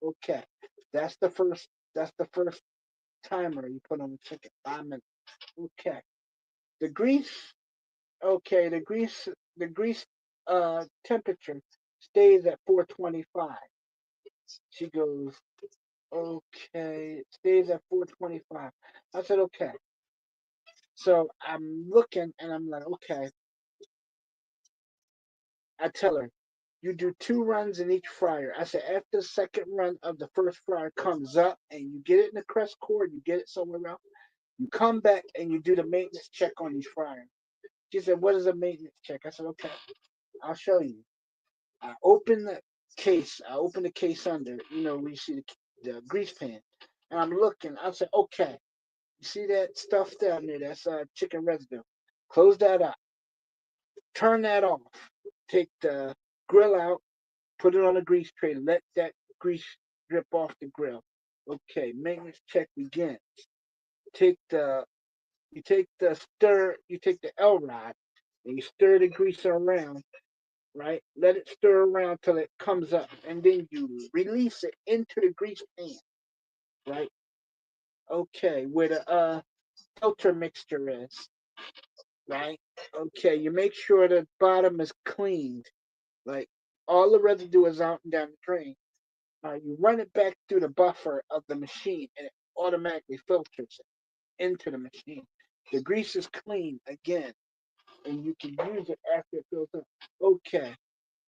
Okay. That's the first that's the first timer you put on the chicken. 5 minutes. Okay. The grease, okay, the grease temperature stays at 425. She goes, okay, it stays at 425. I said, okay. So I'm looking and I'm like, okay. I tell her, you do 2 runs in each fryer. I said, after the second run of the first fryer comes up and you get it in the crest cord, you get it somewhere else, you come back and you do the maintenance check on these fryers. She said, what is a maintenance check? I said, okay, I'll show you. I open the I open the case under, where you see the grease pan. And I'm looking. I said, okay, you see that stuff down there? That's chicken residue. Close that up. Turn that off. Take the grill out. Put it on a grease tray. Let that grease drip off the grill. Okay, maintenance check begins. Take the you take the L rod and you stir the grease around, right? Let it stir around till it comes up, and then you release it into the grease pan, right? Okay, where the filter mixture is, right? Okay, you make sure the bottom is cleaned, like all the residue is out and down the drain. You run it back through the buffer of the machine, and it automatically filters it into the machine. The grease is clean again, and you can use it after it fills up. Okay,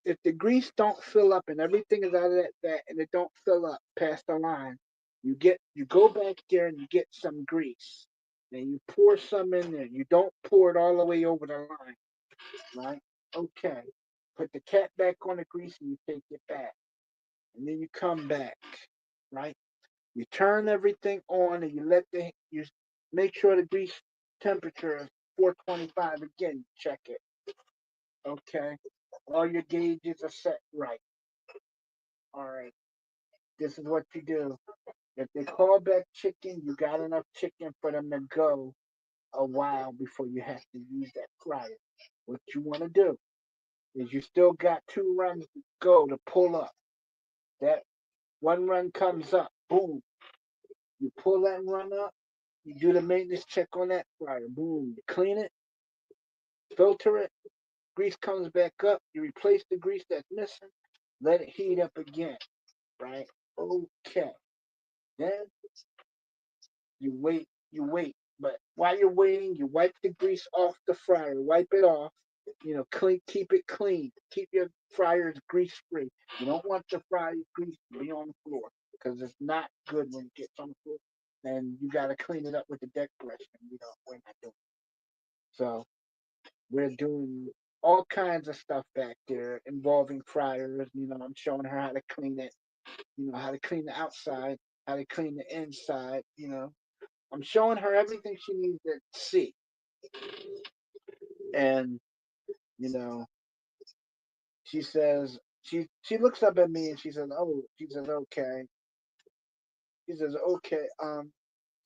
if the grease don't fill up and everything is out of that and it don't fill up past the line, you go back there and you get some grease. And you pour some in there. You don't pour it all the way over the line, right? Okay. Put the cap back on the grease and you take it back. And then you come back, right? You turn everything on and you make sure the grease temperature is 425 again. Check it. Okay. All your gauges are set right. All right. This is what you do. If they call back chicken, you got enough chicken for them to go a while before you have to use that fryer. What you want to do is you still got 2 runs to go to pull up. That one run comes up, boom. You pull that run up, you do the maintenance check on that fryer, boom. You clean it, filter it, grease comes back up, you replace the grease that's missing, let it heat up again, right? Okay. Then you wait. But while you're waiting, you wipe the grease off the fryer, wipe it off. Clean, keep it clean. Keep your fryers grease free. You don't want your fryer grease to be on the floor because it's not good when it gets on the floor. And you got to clean it up with the deck brush. And we're not doing it. So we're doing all kinds of stuff back there involving fryers. I'm showing her how to clean it. How to clean the outside, how to clean the inside. I'm showing her everything she needs to see. And, you know, she looks up at me and she says, okay. She says, okay,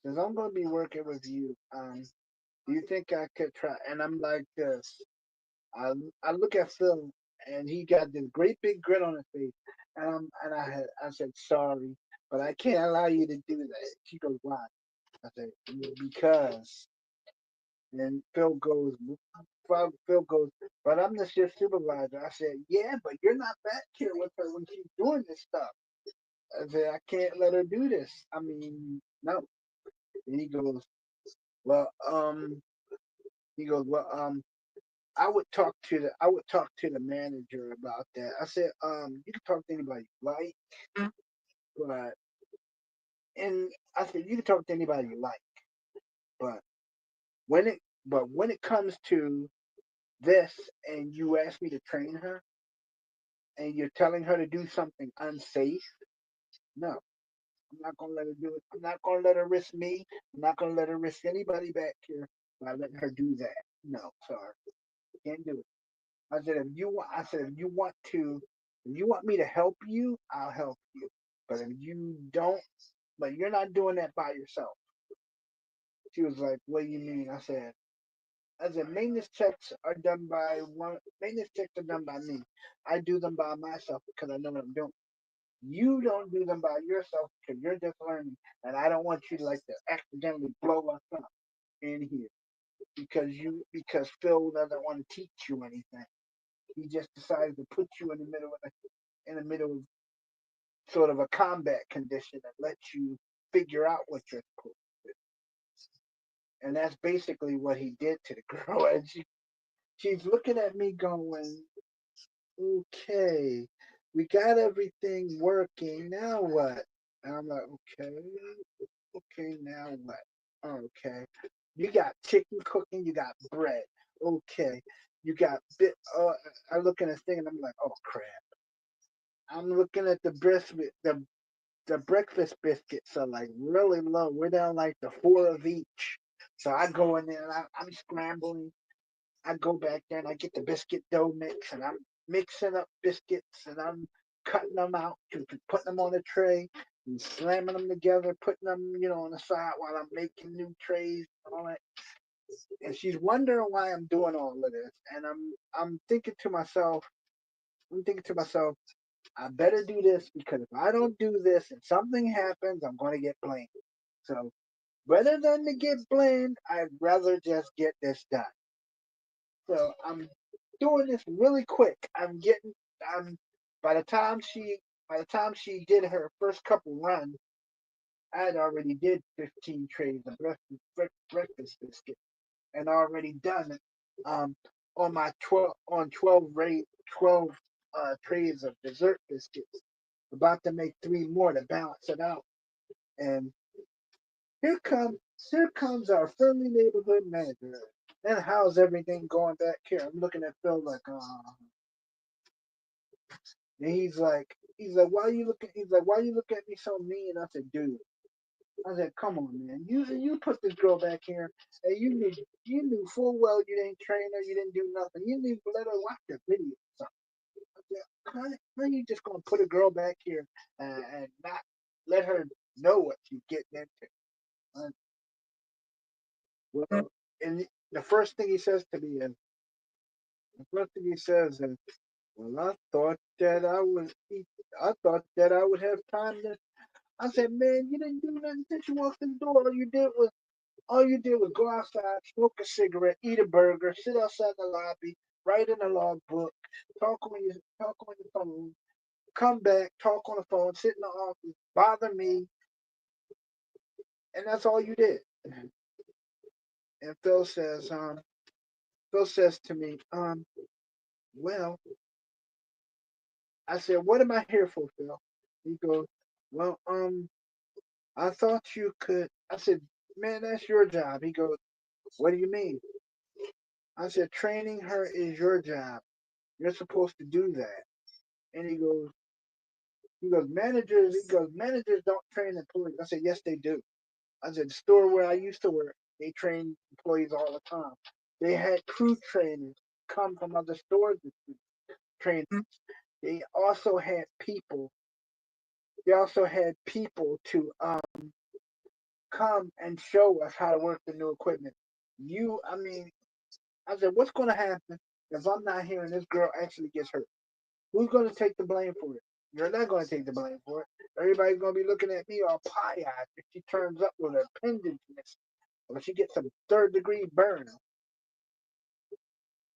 says I'm gonna be working with you. Do you think I could try? And I'm like this. I I look at Phil, and he got this great big grin on his face, I said sorry, but I can't allow you to do that. She goes, why? I said, because. And Phil goes, but I'm the shift supervisor. I said, yeah, but you're not back here with her when she's doing this stuff. I said, I can't let her do this. I mean, no. And well, he goes, well, I would talk to the manager about that. I said, you can talk to anybody you like, but and I said you can talk to anybody you like, but when it when it comes to this and you ask me to train her and you're telling her to do something unsafe, no, I'm not gonna let her do it. I'm not gonna let her risk me. I'm not gonna let her risk anybody back here by letting her do that. No, sorry, can't do it. I said if you want to, if you want me to help you, I'll help you. But if you don't, but you're not doing that by yourself. She was like, what do you mean? I said, maintenance checks are done by one. Maintenance checks are done by me. I do them by myself because I know what I'm doing. You don't do them by yourself because you're just learning, and I don't want you to like to accidentally blow us up in here because Phil doesn't want to teach you anything. He just decided to put you in the middle of sort of a combat condition and let you figure out what you're supposed to do. And that's basically what he did to the girl. And she's looking at me going, okay, we got everything working. Now what? And I'm like, okay, okay, now what? Okay. You got chicken cooking, you got bread. Okay. You got bit I look at this thing and I'm like, oh crap. I'm looking at the breakfast biscuits are like really low. We're down like the four of each. So I go in there and I'm scrambling. I go back there and I get the biscuit dough mix and I'm mixing up biscuits and I'm cutting them out to putting them on a tray and slamming them together, putting them, on the side while I'm making new trays and all that. And she's wondering why I'm doing all of this. And I'm thinking to myself, I better do this because if I don't do this and something happens, I'm going to get blamed. So rather than to get blamed, I'd rather just get this done. So I'm doing this really quick. I'm by the time she by the time she did her first couple runs, I had already did 15 trays of breakfast biscuit and already done it on my 12 trays of dessert biscuits. About to make three more to balance it out. And here comes here comes our friendly neighborhood manager. And how's everything going back here? I'm looking at Phil like, and why you look at me so mean? I said, dude. I said, come on, man. You put this girl back here, and you knew full well you didn't train her, you didn't do nothing. You didn't even let her watch the video. So I said, how you just gonna put a girl back here and not let her know what she's getting into? Uh, well, and the first thing he says to me is, the first thing he says is, well, I thought that I would have time to. I said, man, you didn't do nothing since you walked in the door. All you did was go outside, smoke a cigarette, eat a burger, sit outside the lobby, write in a logbook, talk on your phone, come back, talk on the phone, sit in the office, bother me, and that's all you did. And Phil says to me, well, I said, what am I here for, Phil? He goes, well, I thought you could. I said, man, that's your job. He goes, what do you mean? I said, training her is your job. You're supposed to do that. And managers don't train employees. I said, yes, they do. I said, the store where I used to work, they train employees all the time. They had crew trainers come from other stores to train. They also had people. They also had people to come and show us how to work the new equipment. I mean, I said, what's going to happen? If I'm not here and this girl actually gets hurt, who's going to take the blame for it? You're not going to take the blame for it. Everybody's going to be looking at me all pie-eyed if she turns up with her appendage missing, or if she gets a third-degree burn.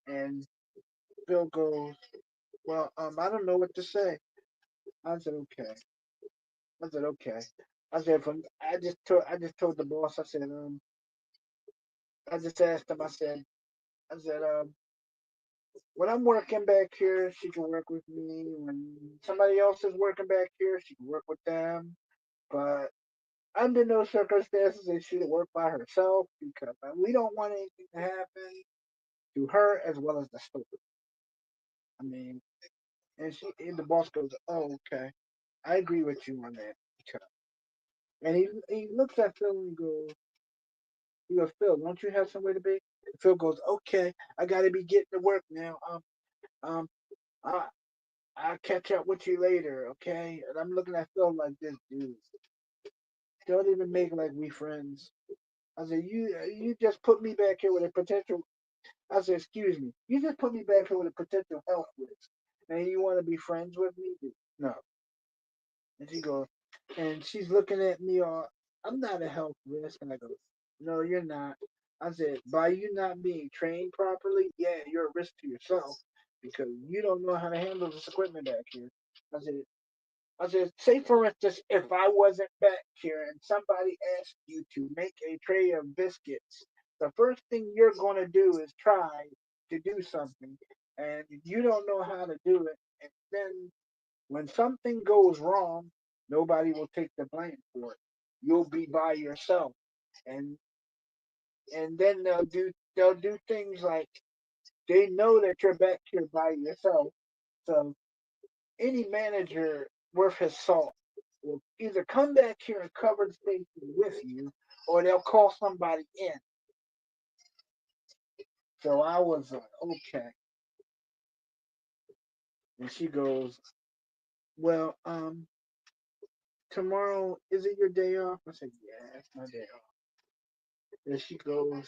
And Bill goes, well, I don't know what to say. I said, okay. I said, okay. I said, I just told the boss. I said, I just asked him. I said, when I'm working back here, she can work with me. When somebody else is working back here, she can work with them. But under no circumstances is she to work by herself because we don't want anything to happen to her as well as the store. I mean, and the boss goes, "Oh, okay, I agree with you on that." And he looks at Phil and he goes, Phil, don't you have somewhere to be? And Phil goes, okay, I got to be getting to work now. Um, I I'll catch up with you later, okay? And I'm looking at Phil like this, dude. Don't even make like we friends. I said, you just put me back here with a potential. I said, excuse me, you just put me back here with a potential health risk, and you want to be friends with me? No. And she goes, and she's looking at me all. I'm not a health risk, and I go, no, you're not. I said, by you not being trained properly, yeah, you're a risk to yourself because you don't know how to handle this equipment back here. I said, say for instance, if I wasn't back here and somebody asked you to make a tray of biscuits, the first thing you're going to do is try to do something, and you don't know how to do it. And then when something goes wrong, nobody will take the blame for it. You'll be by yourself, and then they'll do things like they know that you're back here by yourself, so any manager worth his salt will either come back here and cover the station with you, or they'll call somebody in. So I was like, okay. And she goes, well, tomorrow is it your day off? I said, yeah, it's my day off. And she goes,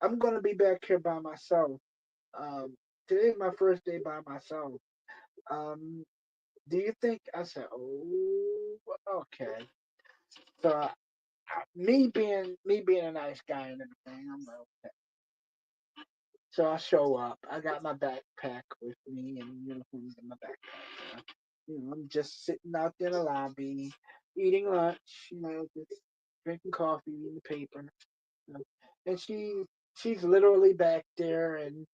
I'm gonna be back here by myself. Um, today's my first day by myself. Um, do you think? I said, oh, okay. So me being a nice guy and everything, I'm like, okay. So I show up. I got my backpack with me and uniforms in my backpack. I'm just sitting out there in the lobby, eating lunch. Just drinking coffee, reading the paper. You know. And she's literally back there, and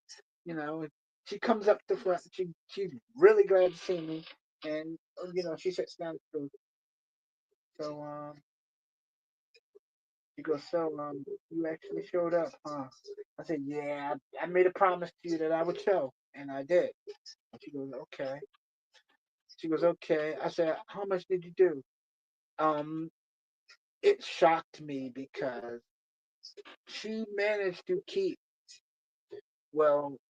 you know, she comes up the front. She's really glad to see me, and she sits down. So she goes, so you actually showed up, huh? I said, yeah, I made a promise to you that I would show, and I did. And she goes, okay. She goes, okay. I said, how much did you do? Um, it shocked me because she managed to keep,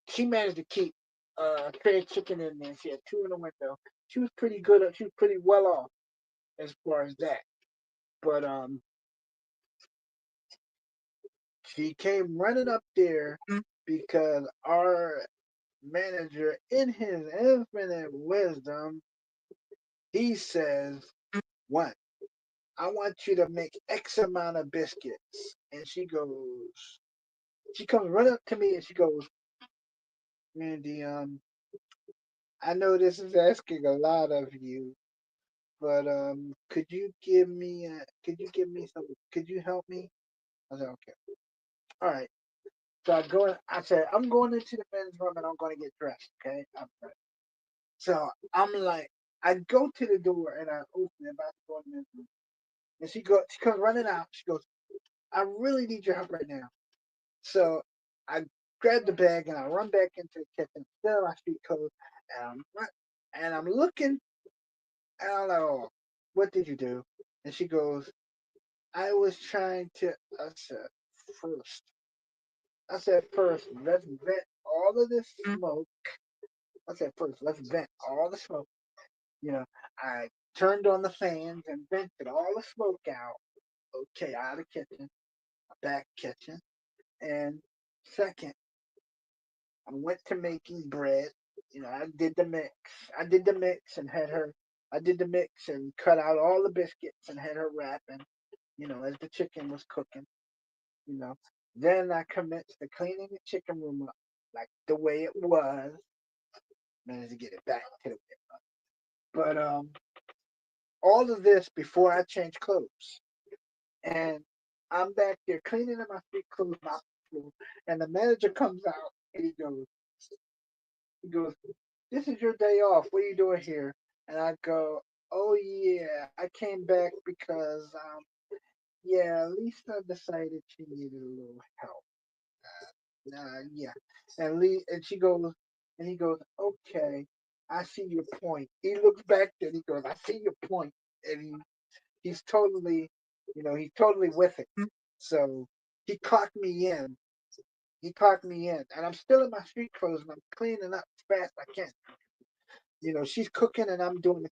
she managed to keep a tray of chicken in there. She had two in the window. She was pretty good. She was pretty well off as far as that. But she came running up there because our manager, in his infinite wisdom, he says, one, I want you to make X amount of biscuits. And she comes running up to me and she goes, Randy, I know this is asking a lot of you, but could you help me? I said, okay. All right. So I said, I'm going into the men's room and I'm going to get dressed. Okay. So I'm like, I go to the door and I open it, about to go in the men's room. And she comes running out. She goes, I really need your help right now. So I grab the bag and I run back into the kitchen, still my street clothes, and I'm looking, and I'm like, oh, what did you do? And she goes, I was trying to, I said, first, first, let's vent all of this smoke. I said, first, let's vent all the smoke. You know, I turned on the fans and vented all the smoke out. Okay, out of the kitchen, back kitchen. And second, I went to making bread. I did the mix. I did the mix and had her. I did the mix and cut out all the biscuits and had her wrapping. As the chicken was cooking. You know. Then I commenced to cleaning the chicken room up like the way it was. Managed to get it back to the way it was. But all of this before I changed clothes. And I'm back there cleaning up my street clothes, my floor, and the manager comes out and he goes, "This is your day off. What are you doing here?" And I go, "Oh yeah, I came back because yeah, Lisa decided she needed a little help. Yeah." And she goes, and he goes, "Okay, I see your point." He looks back there and he goes, "I see your point," and he's totally, he's totally with it. So he clocked me in. He clocked me in, and I'm still in my street clothes and I'm cleaning up as fast as I can. She's cooking and I'm doing the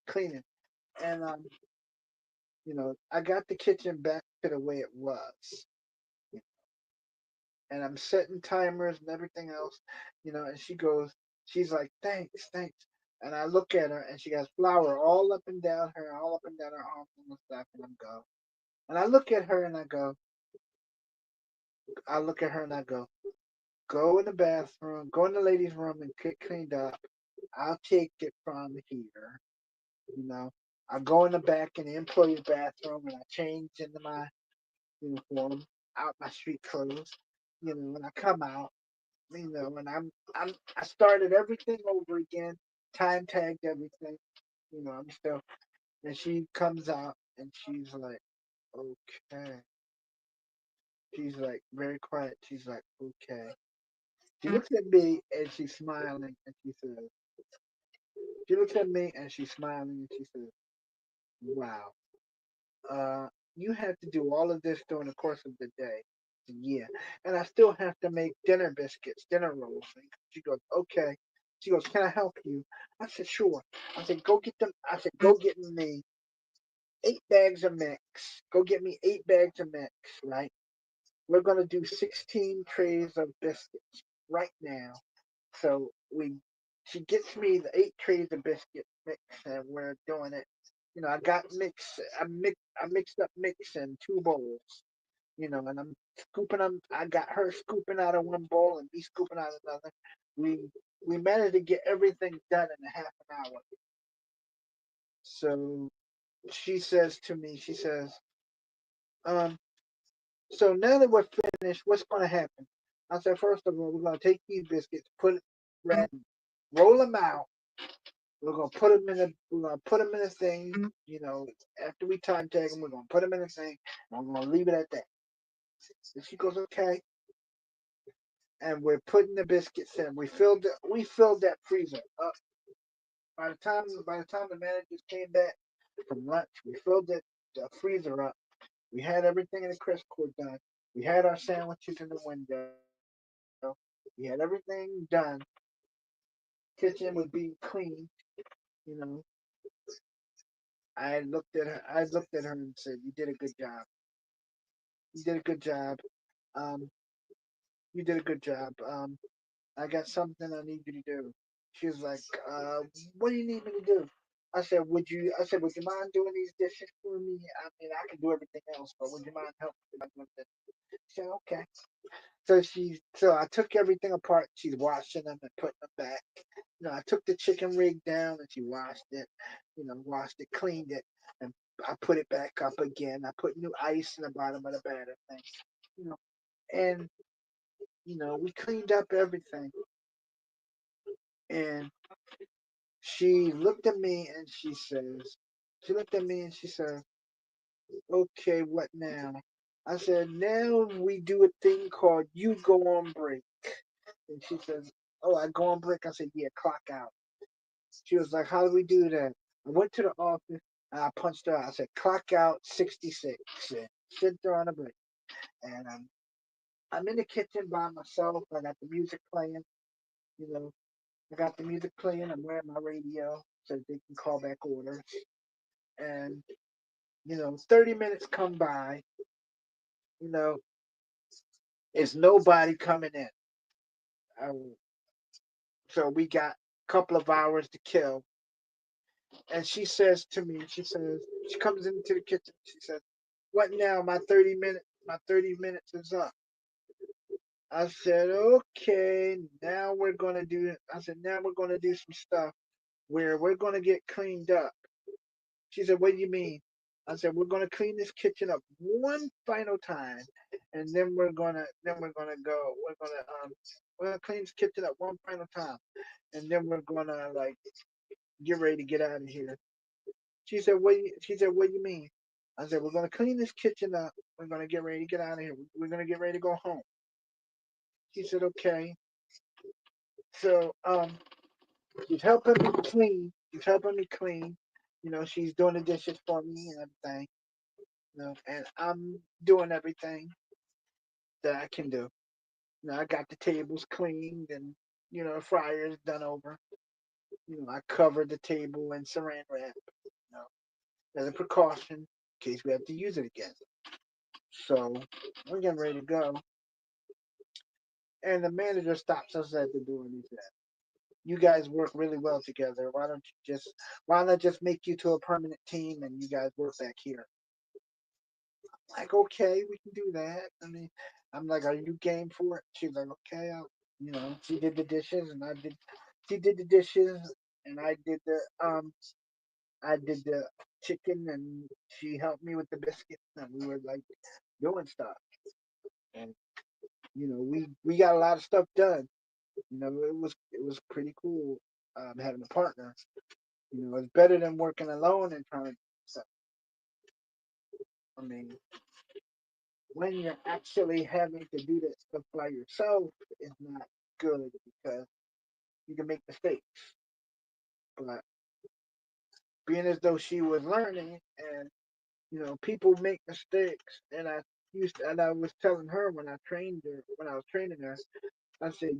cleaning, and I got the kitchen back to the way it was, and I'm setting timers and everything else, And she's like, "Thanks, thanks." And I look at her, and she has flour all up and down her arms and stuff, and and I look at her and I look at her and I go in the bathroom, go in the ladies' room and get cleaned up. I'll take it from here. You know, I go in the back in the employee's bathroom and I change into my uniform, out my street clothes. And I come out. And I started everything over again, time tagged everything. I'm still. And she comes out and she's like, "Okay." She's like very quiet. She's like, "Okay." She looks at me and she's smiling and she looks at me and she's smiling and she says, "Wow, uh, you have to do all of this during the course of the day." Yeah, and I still have to make dinner biscuits, dinner rolls. She goes, "Okay." She goes, "Can I help you?" I said, "Sure." I said, "Go get them." I said, "Go get me 8 bags of mix. Go get me 8 bags of mix, right? We're gonna do 16 trays of biscuits right now." So she gets me the 8 trays of biscuit mix, and we're doing it. I got I mixed up mix in 2 bowls. And I'm scooping them. I got her scooping out of one bowl and me scooping out of another. We we managed to get everything done in a half an hour. So she says to me, she says, um, "So now that we're finished, what's going to happen?" I said, "First of all, we're going to take these biscuits, roll them out. We're gonna put them in a thing. After we time tag them, we're gonna put them in a thing, and we're gonna leave it at that." And she goes, "Okay." And we're putting the biscuits in. We filled that freezer up. By the time the managers came back from lunch, we filled the freezer up. We had everything in the crisp court done. We had our sandwiches in the window. We had everything done. Kitchen was being cleaned. You know, I looked at her and said, "You did a good job. You did a good job. Um, you did a good job. I got something I need you to do." She was like, "What do you need me to do?" I said, "Would you mind doing these dishes for me? I mean, I can do everything else, but would you mind helping me with this?" She said, "Okay." So I took everything apart. She's washing them and putting them back. I took the chicken rig down and she washed it. Washed it, cleaned it, and I put it back up again. I put new ice in the bottom of the batter thing. You know, and we cleaned up everything. And she looked at me and she looked at me and she said, "Okay, what now?" I said, "Now we do a thing called you go on break." And she says, "Oh, I go on break." I said, "Yeah, clock out." She was like, "How do we do that?" I went to the office and I punched her out. I said, "Clock out 66 and sit there on a break." And I'm in the kitchen by myself. I got the music playing, you know. I got the music playing. I'm wearing my radio so they can call back orders. And 30 minutes come by. You know, there's nobody coming in. Um, so we got a couple of hours to kill. And she says to me, she comes into the kitchen. She says, "What now? My 30 minutes is up." I said, "Okay, now we're gonna do." I said, "Now we're gonna do some stuff where we're gonna get cleaned up." She said, "What do you mean?" I said, "We're gonna clean this kitchen up one final time, and then we're gonna go. We're gonna clean this kitchen up one final time, and then we're gonna like get ready to get out of here." She said, "What do you mean?" I said, "We're gonna clean this kitchen up. We're gonna get ready to get out of here. We're gonna get ready to go home." She said, "Okay." So she's helping me clean. She's helping me clean. She's doing the dishes for me and everything. And I'm doing everything that I can do. I got the tables cleaned and the fryer's done over. I covered the table in saran wrap. As a precaution in case we have to use it again. So we're getting ready to go. And the manager stops us at the door and he said, "You guys work really well together. Why not just make you to a permanent team and you guys work back here?" Like, okay, we can do that. I mean, I'm like, "Are you game for it?" She's like, "Okay." She did the dishes and she did the dishes and I did the chicken and she helped me with the biscuits and we were like doing stuff. And, we got a lot of stuff done. It was pretty cool having a partner. It's better than working alone and trying to. So, I mean, when you're actually having to do that stuff by yourself, it's not good because you can make mistakes. But being as though she was learning, and people make mistakes, and I was telling her when I was training her, I said,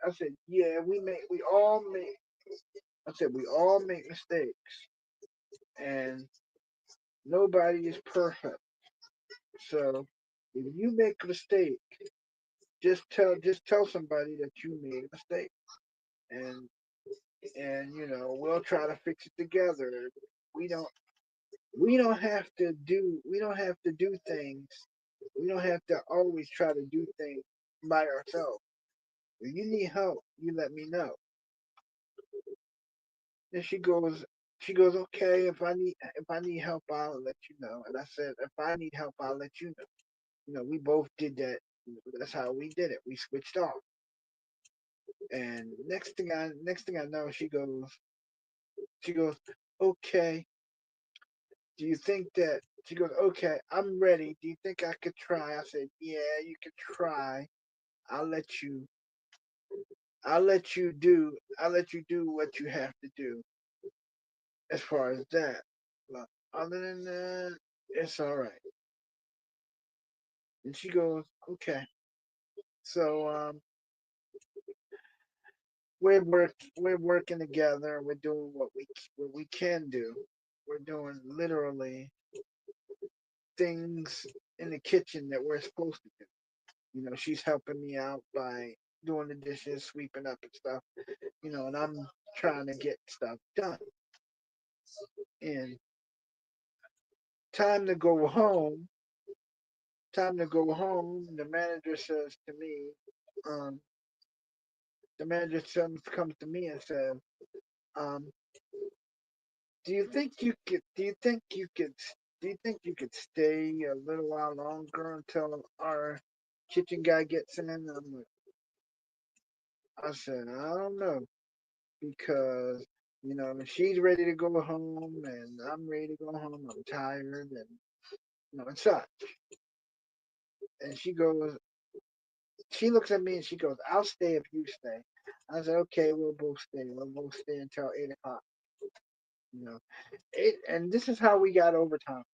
I said, "Yeah, we all make." I said, "We all make mistakes, and nobody is perfect. So if you make a mistake, just tell somebody that you made a mistake, and we'll try to fix it together. We don't we don't have to do things. We don't have to always try to do things by ourselves. If you need help, you let me know." And she goes, "Okay, if I need help, I'll let you know." And I said, "If I need help, I'll let you know." We both did that. That's how we did it. We switched off. And next thing I know, she goes, "Okay, do you think that?" She goes, "Okay, I'm ready. Do you think I could try?" I said, "Yeah, you can try. I'll let you. I'll let you do what you have to do as far as that. But other than that, it's all right." And she goes, "Okay." So we're working together. We're doing what we can do. We're doing literally things in the kitchen that we're supposed to do. She's helping me out by doing the dishes, sweeping up and stuff. And I'm trying to get stuff done. And time to go home. Time to go home. The manager says to me, um, comes to me and says, um, Do you think you could? Do you think you could stay a little while longer until our kitchen guy gets in? I said, "I don't know because she's ready to go home and I'm ready to go home. I'm tired and and such." And she looks at me and she goes, "I'll stay if you stay." I said, "Okay, we'll both stay. We'll both stay until 8 o'clock." You know, and this is how we got overtime.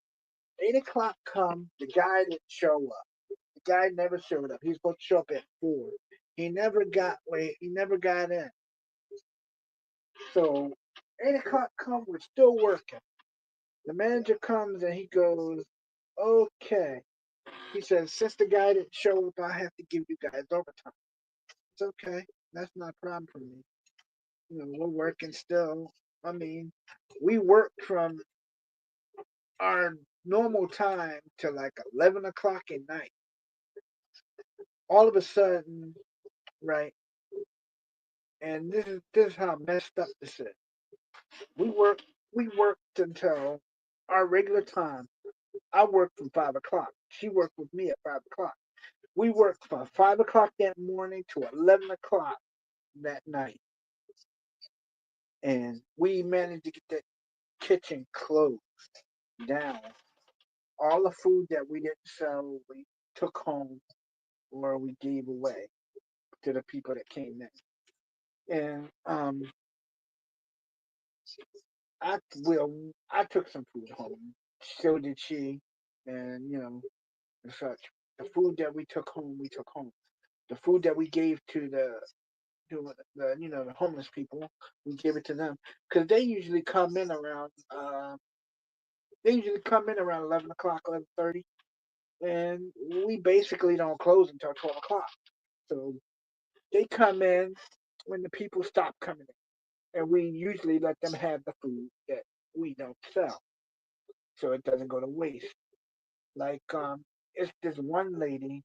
8 o'clock come, the guy didn't show up. The guy never showed up. He was supposed to show up at 4. He never got wait. He never got in. So 8 o'clock come, we're still working. The manager comes and he goes, "Okay." He says, "Since the guy didn't show up, I have to give you guys overtime." It's okay. That's not a problem for me. We're working still. I mean, we work from our normal time to like 11 o'clock at night. All of a sudden, right? And this is how messed up this is. We work we worked until our regular time. I worked from 5 o'clock. She worked with me at 5 o'clock. We worked from 5 o'clock that morning to 11 o'clock that night, and we managed to get that kitchen closed down. All the food that we didn't sell, we took home or we gave away to the people that came in. And I took some food home. So did she, and and such. The food that we took home, we took home. The food that we gave to the homeless people, we gave it to them because they usually come in around 11 o'clock, 11:30, and we basically don't close until 12 o'clock. So they come in when the people stop coming in, and we usually let them have the food that we don't sell, so it doesn't go to waste. Like it's this one lady.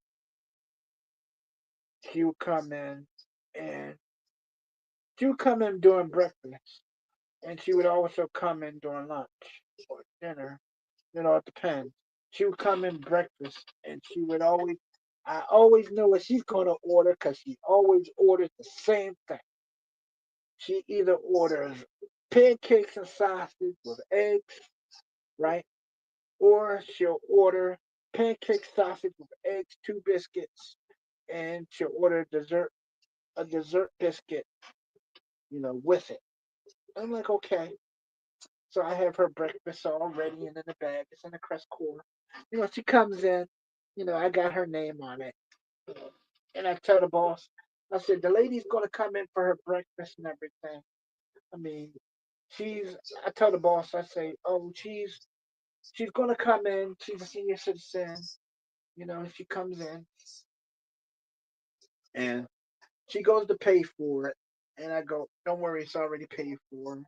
She would come in, and she would come in during breakfast, and she would also come in during lunch or dinner. It depends. She would come in breakfast, and she would always. I always know what she's gonna order because she always orders the same thing. She either orders pancakes and sausage with eggs, right? Or she'll order pancake sausage with eggs, two biscuits, and she'll order a dessert biscuit, with it. I'm like, okay. So I have her breakfast all ready and in the bag. It's in the crest core. She comes in, I got her name on it. And I tell the boss, I said, the lady's gonna come in for her breakfast and everything. I mean, she's I tell the boss, I say, oh, she's gonna come in, she's a senior citizen, she comes in and she goes to pay for it, and I go, don't worry, it's already paid for.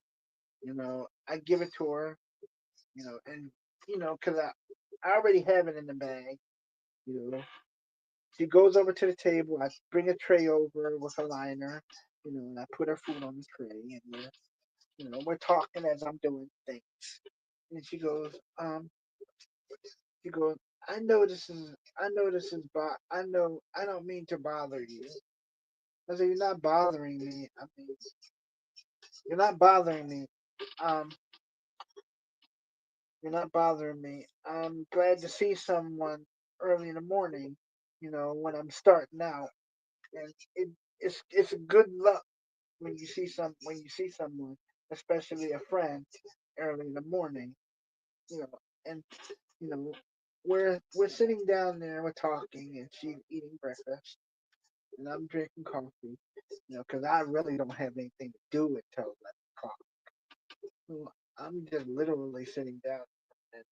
I give it to her, and because I already have it in the bag. You know, she goes over to the table. I bring a tray over with a liner. And I put her food on the tray, and we're talking as I'm doing things. And she goes, I know this is, I know, I don't mean to bother you. I said, you're not bothering me. I mean, you're not bothering me. Um, you're not bothering me. I'm glad to see someone early in the morning, when I'm starting out. And it's a good luck when you see someone, especially a friend, early in the morning, you know. And you know, we're sitting down there, we're talking, and she's eating breakfast, and I'm drinking coffee, because I really don't have anything to do until 11 o'clock. So I'm just literally sitting down and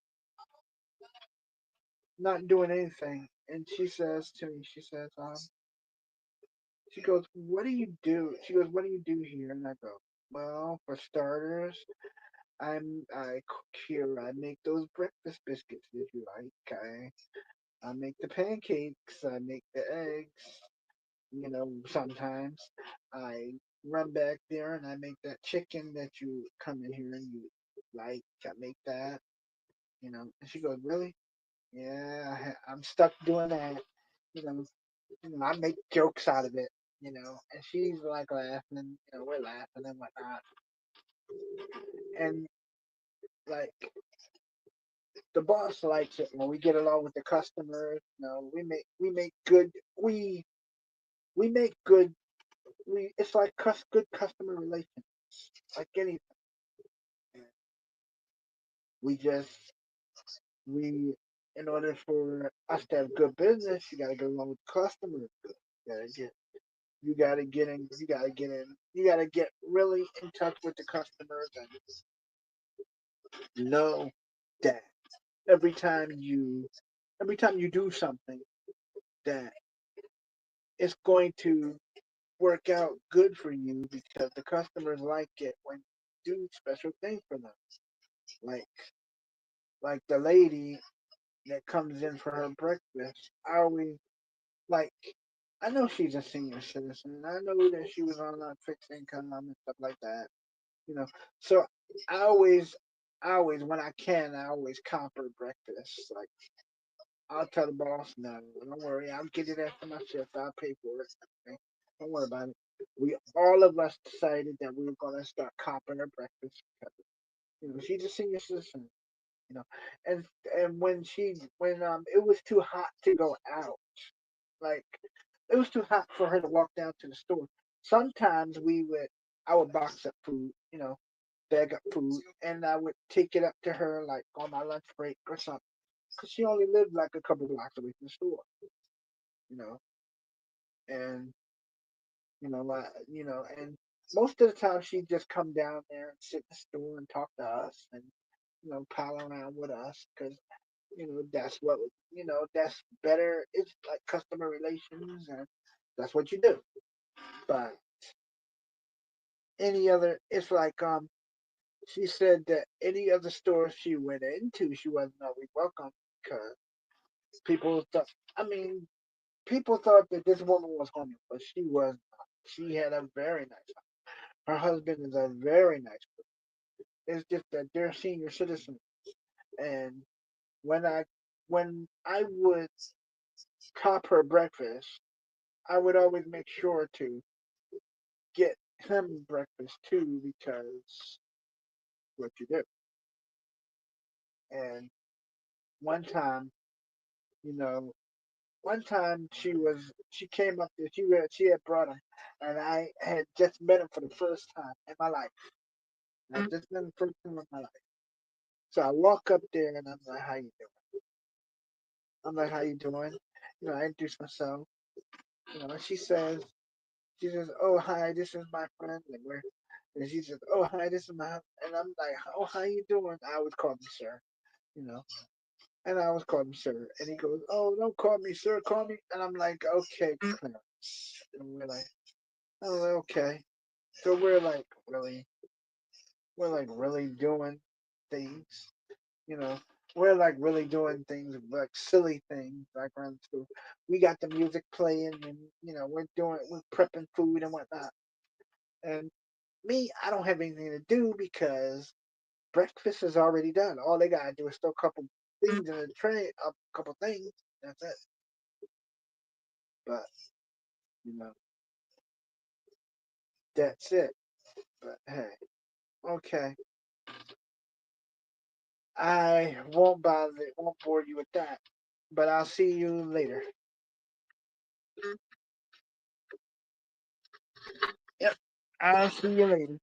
not doing anything. And she says to me, she goes, "What do you do?" She goes, "What do you do here?" And I go, "Well, for starters, I cook here. I make those breakfast biscuits if you like. I make the pancakes. I make the eggs. Sometimes I run back there and I make that chicken that you come in here and you like. I make that. And she goes, "Really? Yeah, I'm stuck doing that. You know, I make jokes out of it. And she's like laughing. We're laughing and whatnot. And like the boss likes it when we get along with the customers. We make good we make good we it's like good customer relations, like anything. We just we in order for us to have good business, you got to go along with customers. Good. You gotta get you gotta get in. You gotta get in. You gotta get really in touch with the customers and know that every time you every time you do something that it's going to work out good for you because the customers like it when you do special things for them. Like like the lady that comes in for her breakfast. I always like I know she's a senior citizen. I know that she was on fixed income and stuff like that. You know. So I always I always when I can I always comp her breakfast. Like I'll tell the boss, no, don't worry, I'll get it after my shift. I'll pay for it. Okay? Don't worry about it. We all of us decided that we were gonna start copping her breakfast because she's a senior citizen. You know, and when it was too hot to go out, like it was too hot for her to walk down to the store. Sometimes I would box up food, bag up food, and I would take it up to her like on my lunch break or something, because she only lived like a couple blocks away from the store, you know, and and most of the time she'd just come down there and sit in the store and talk to us and pal around with us because that's that's better. It's like customer relations, and that's what you do. But it's like she said that any other store she went into, she wasn't always welcome because people thought. I mean, people thought that this woman was homeless, but she was not. She had a very nice. Her husband is a very nice person. It's just that they're senior citizens, and when I when I would cop her breakfast, I would always make sure to get him breakfast too because what you do. And one time, you know, one time she came up there. She had brought him, and I had just met him for the first time in my life. I just met him the first time in my life. So I walk up there and I'm like, "How you doing?" I'm like, "How you doing?" I introduce myself. And she says, "Oh hi, this is my friend," and she says, "Oh hi, this is my," and I'm like, "Oh how you doing?" I always call me sir, you know, and I always call him sir, and he goes, "Oh don't call me sir, call me," and I'm like, "Okay, Clarence," and I'm like, okay, so we're like really doing things, you know. We're like really doing things like silly things like around the school. We got the music playing and we're prepping food and whatnot. And me, I don't have anything to do because breakfast is already done. All they gotta do is throw a couple things in the tray, a couple things. That's it. But you know, that's it. But hey, okay. I won't bore you with that. But I'll see you later. Yep. I'll see you later.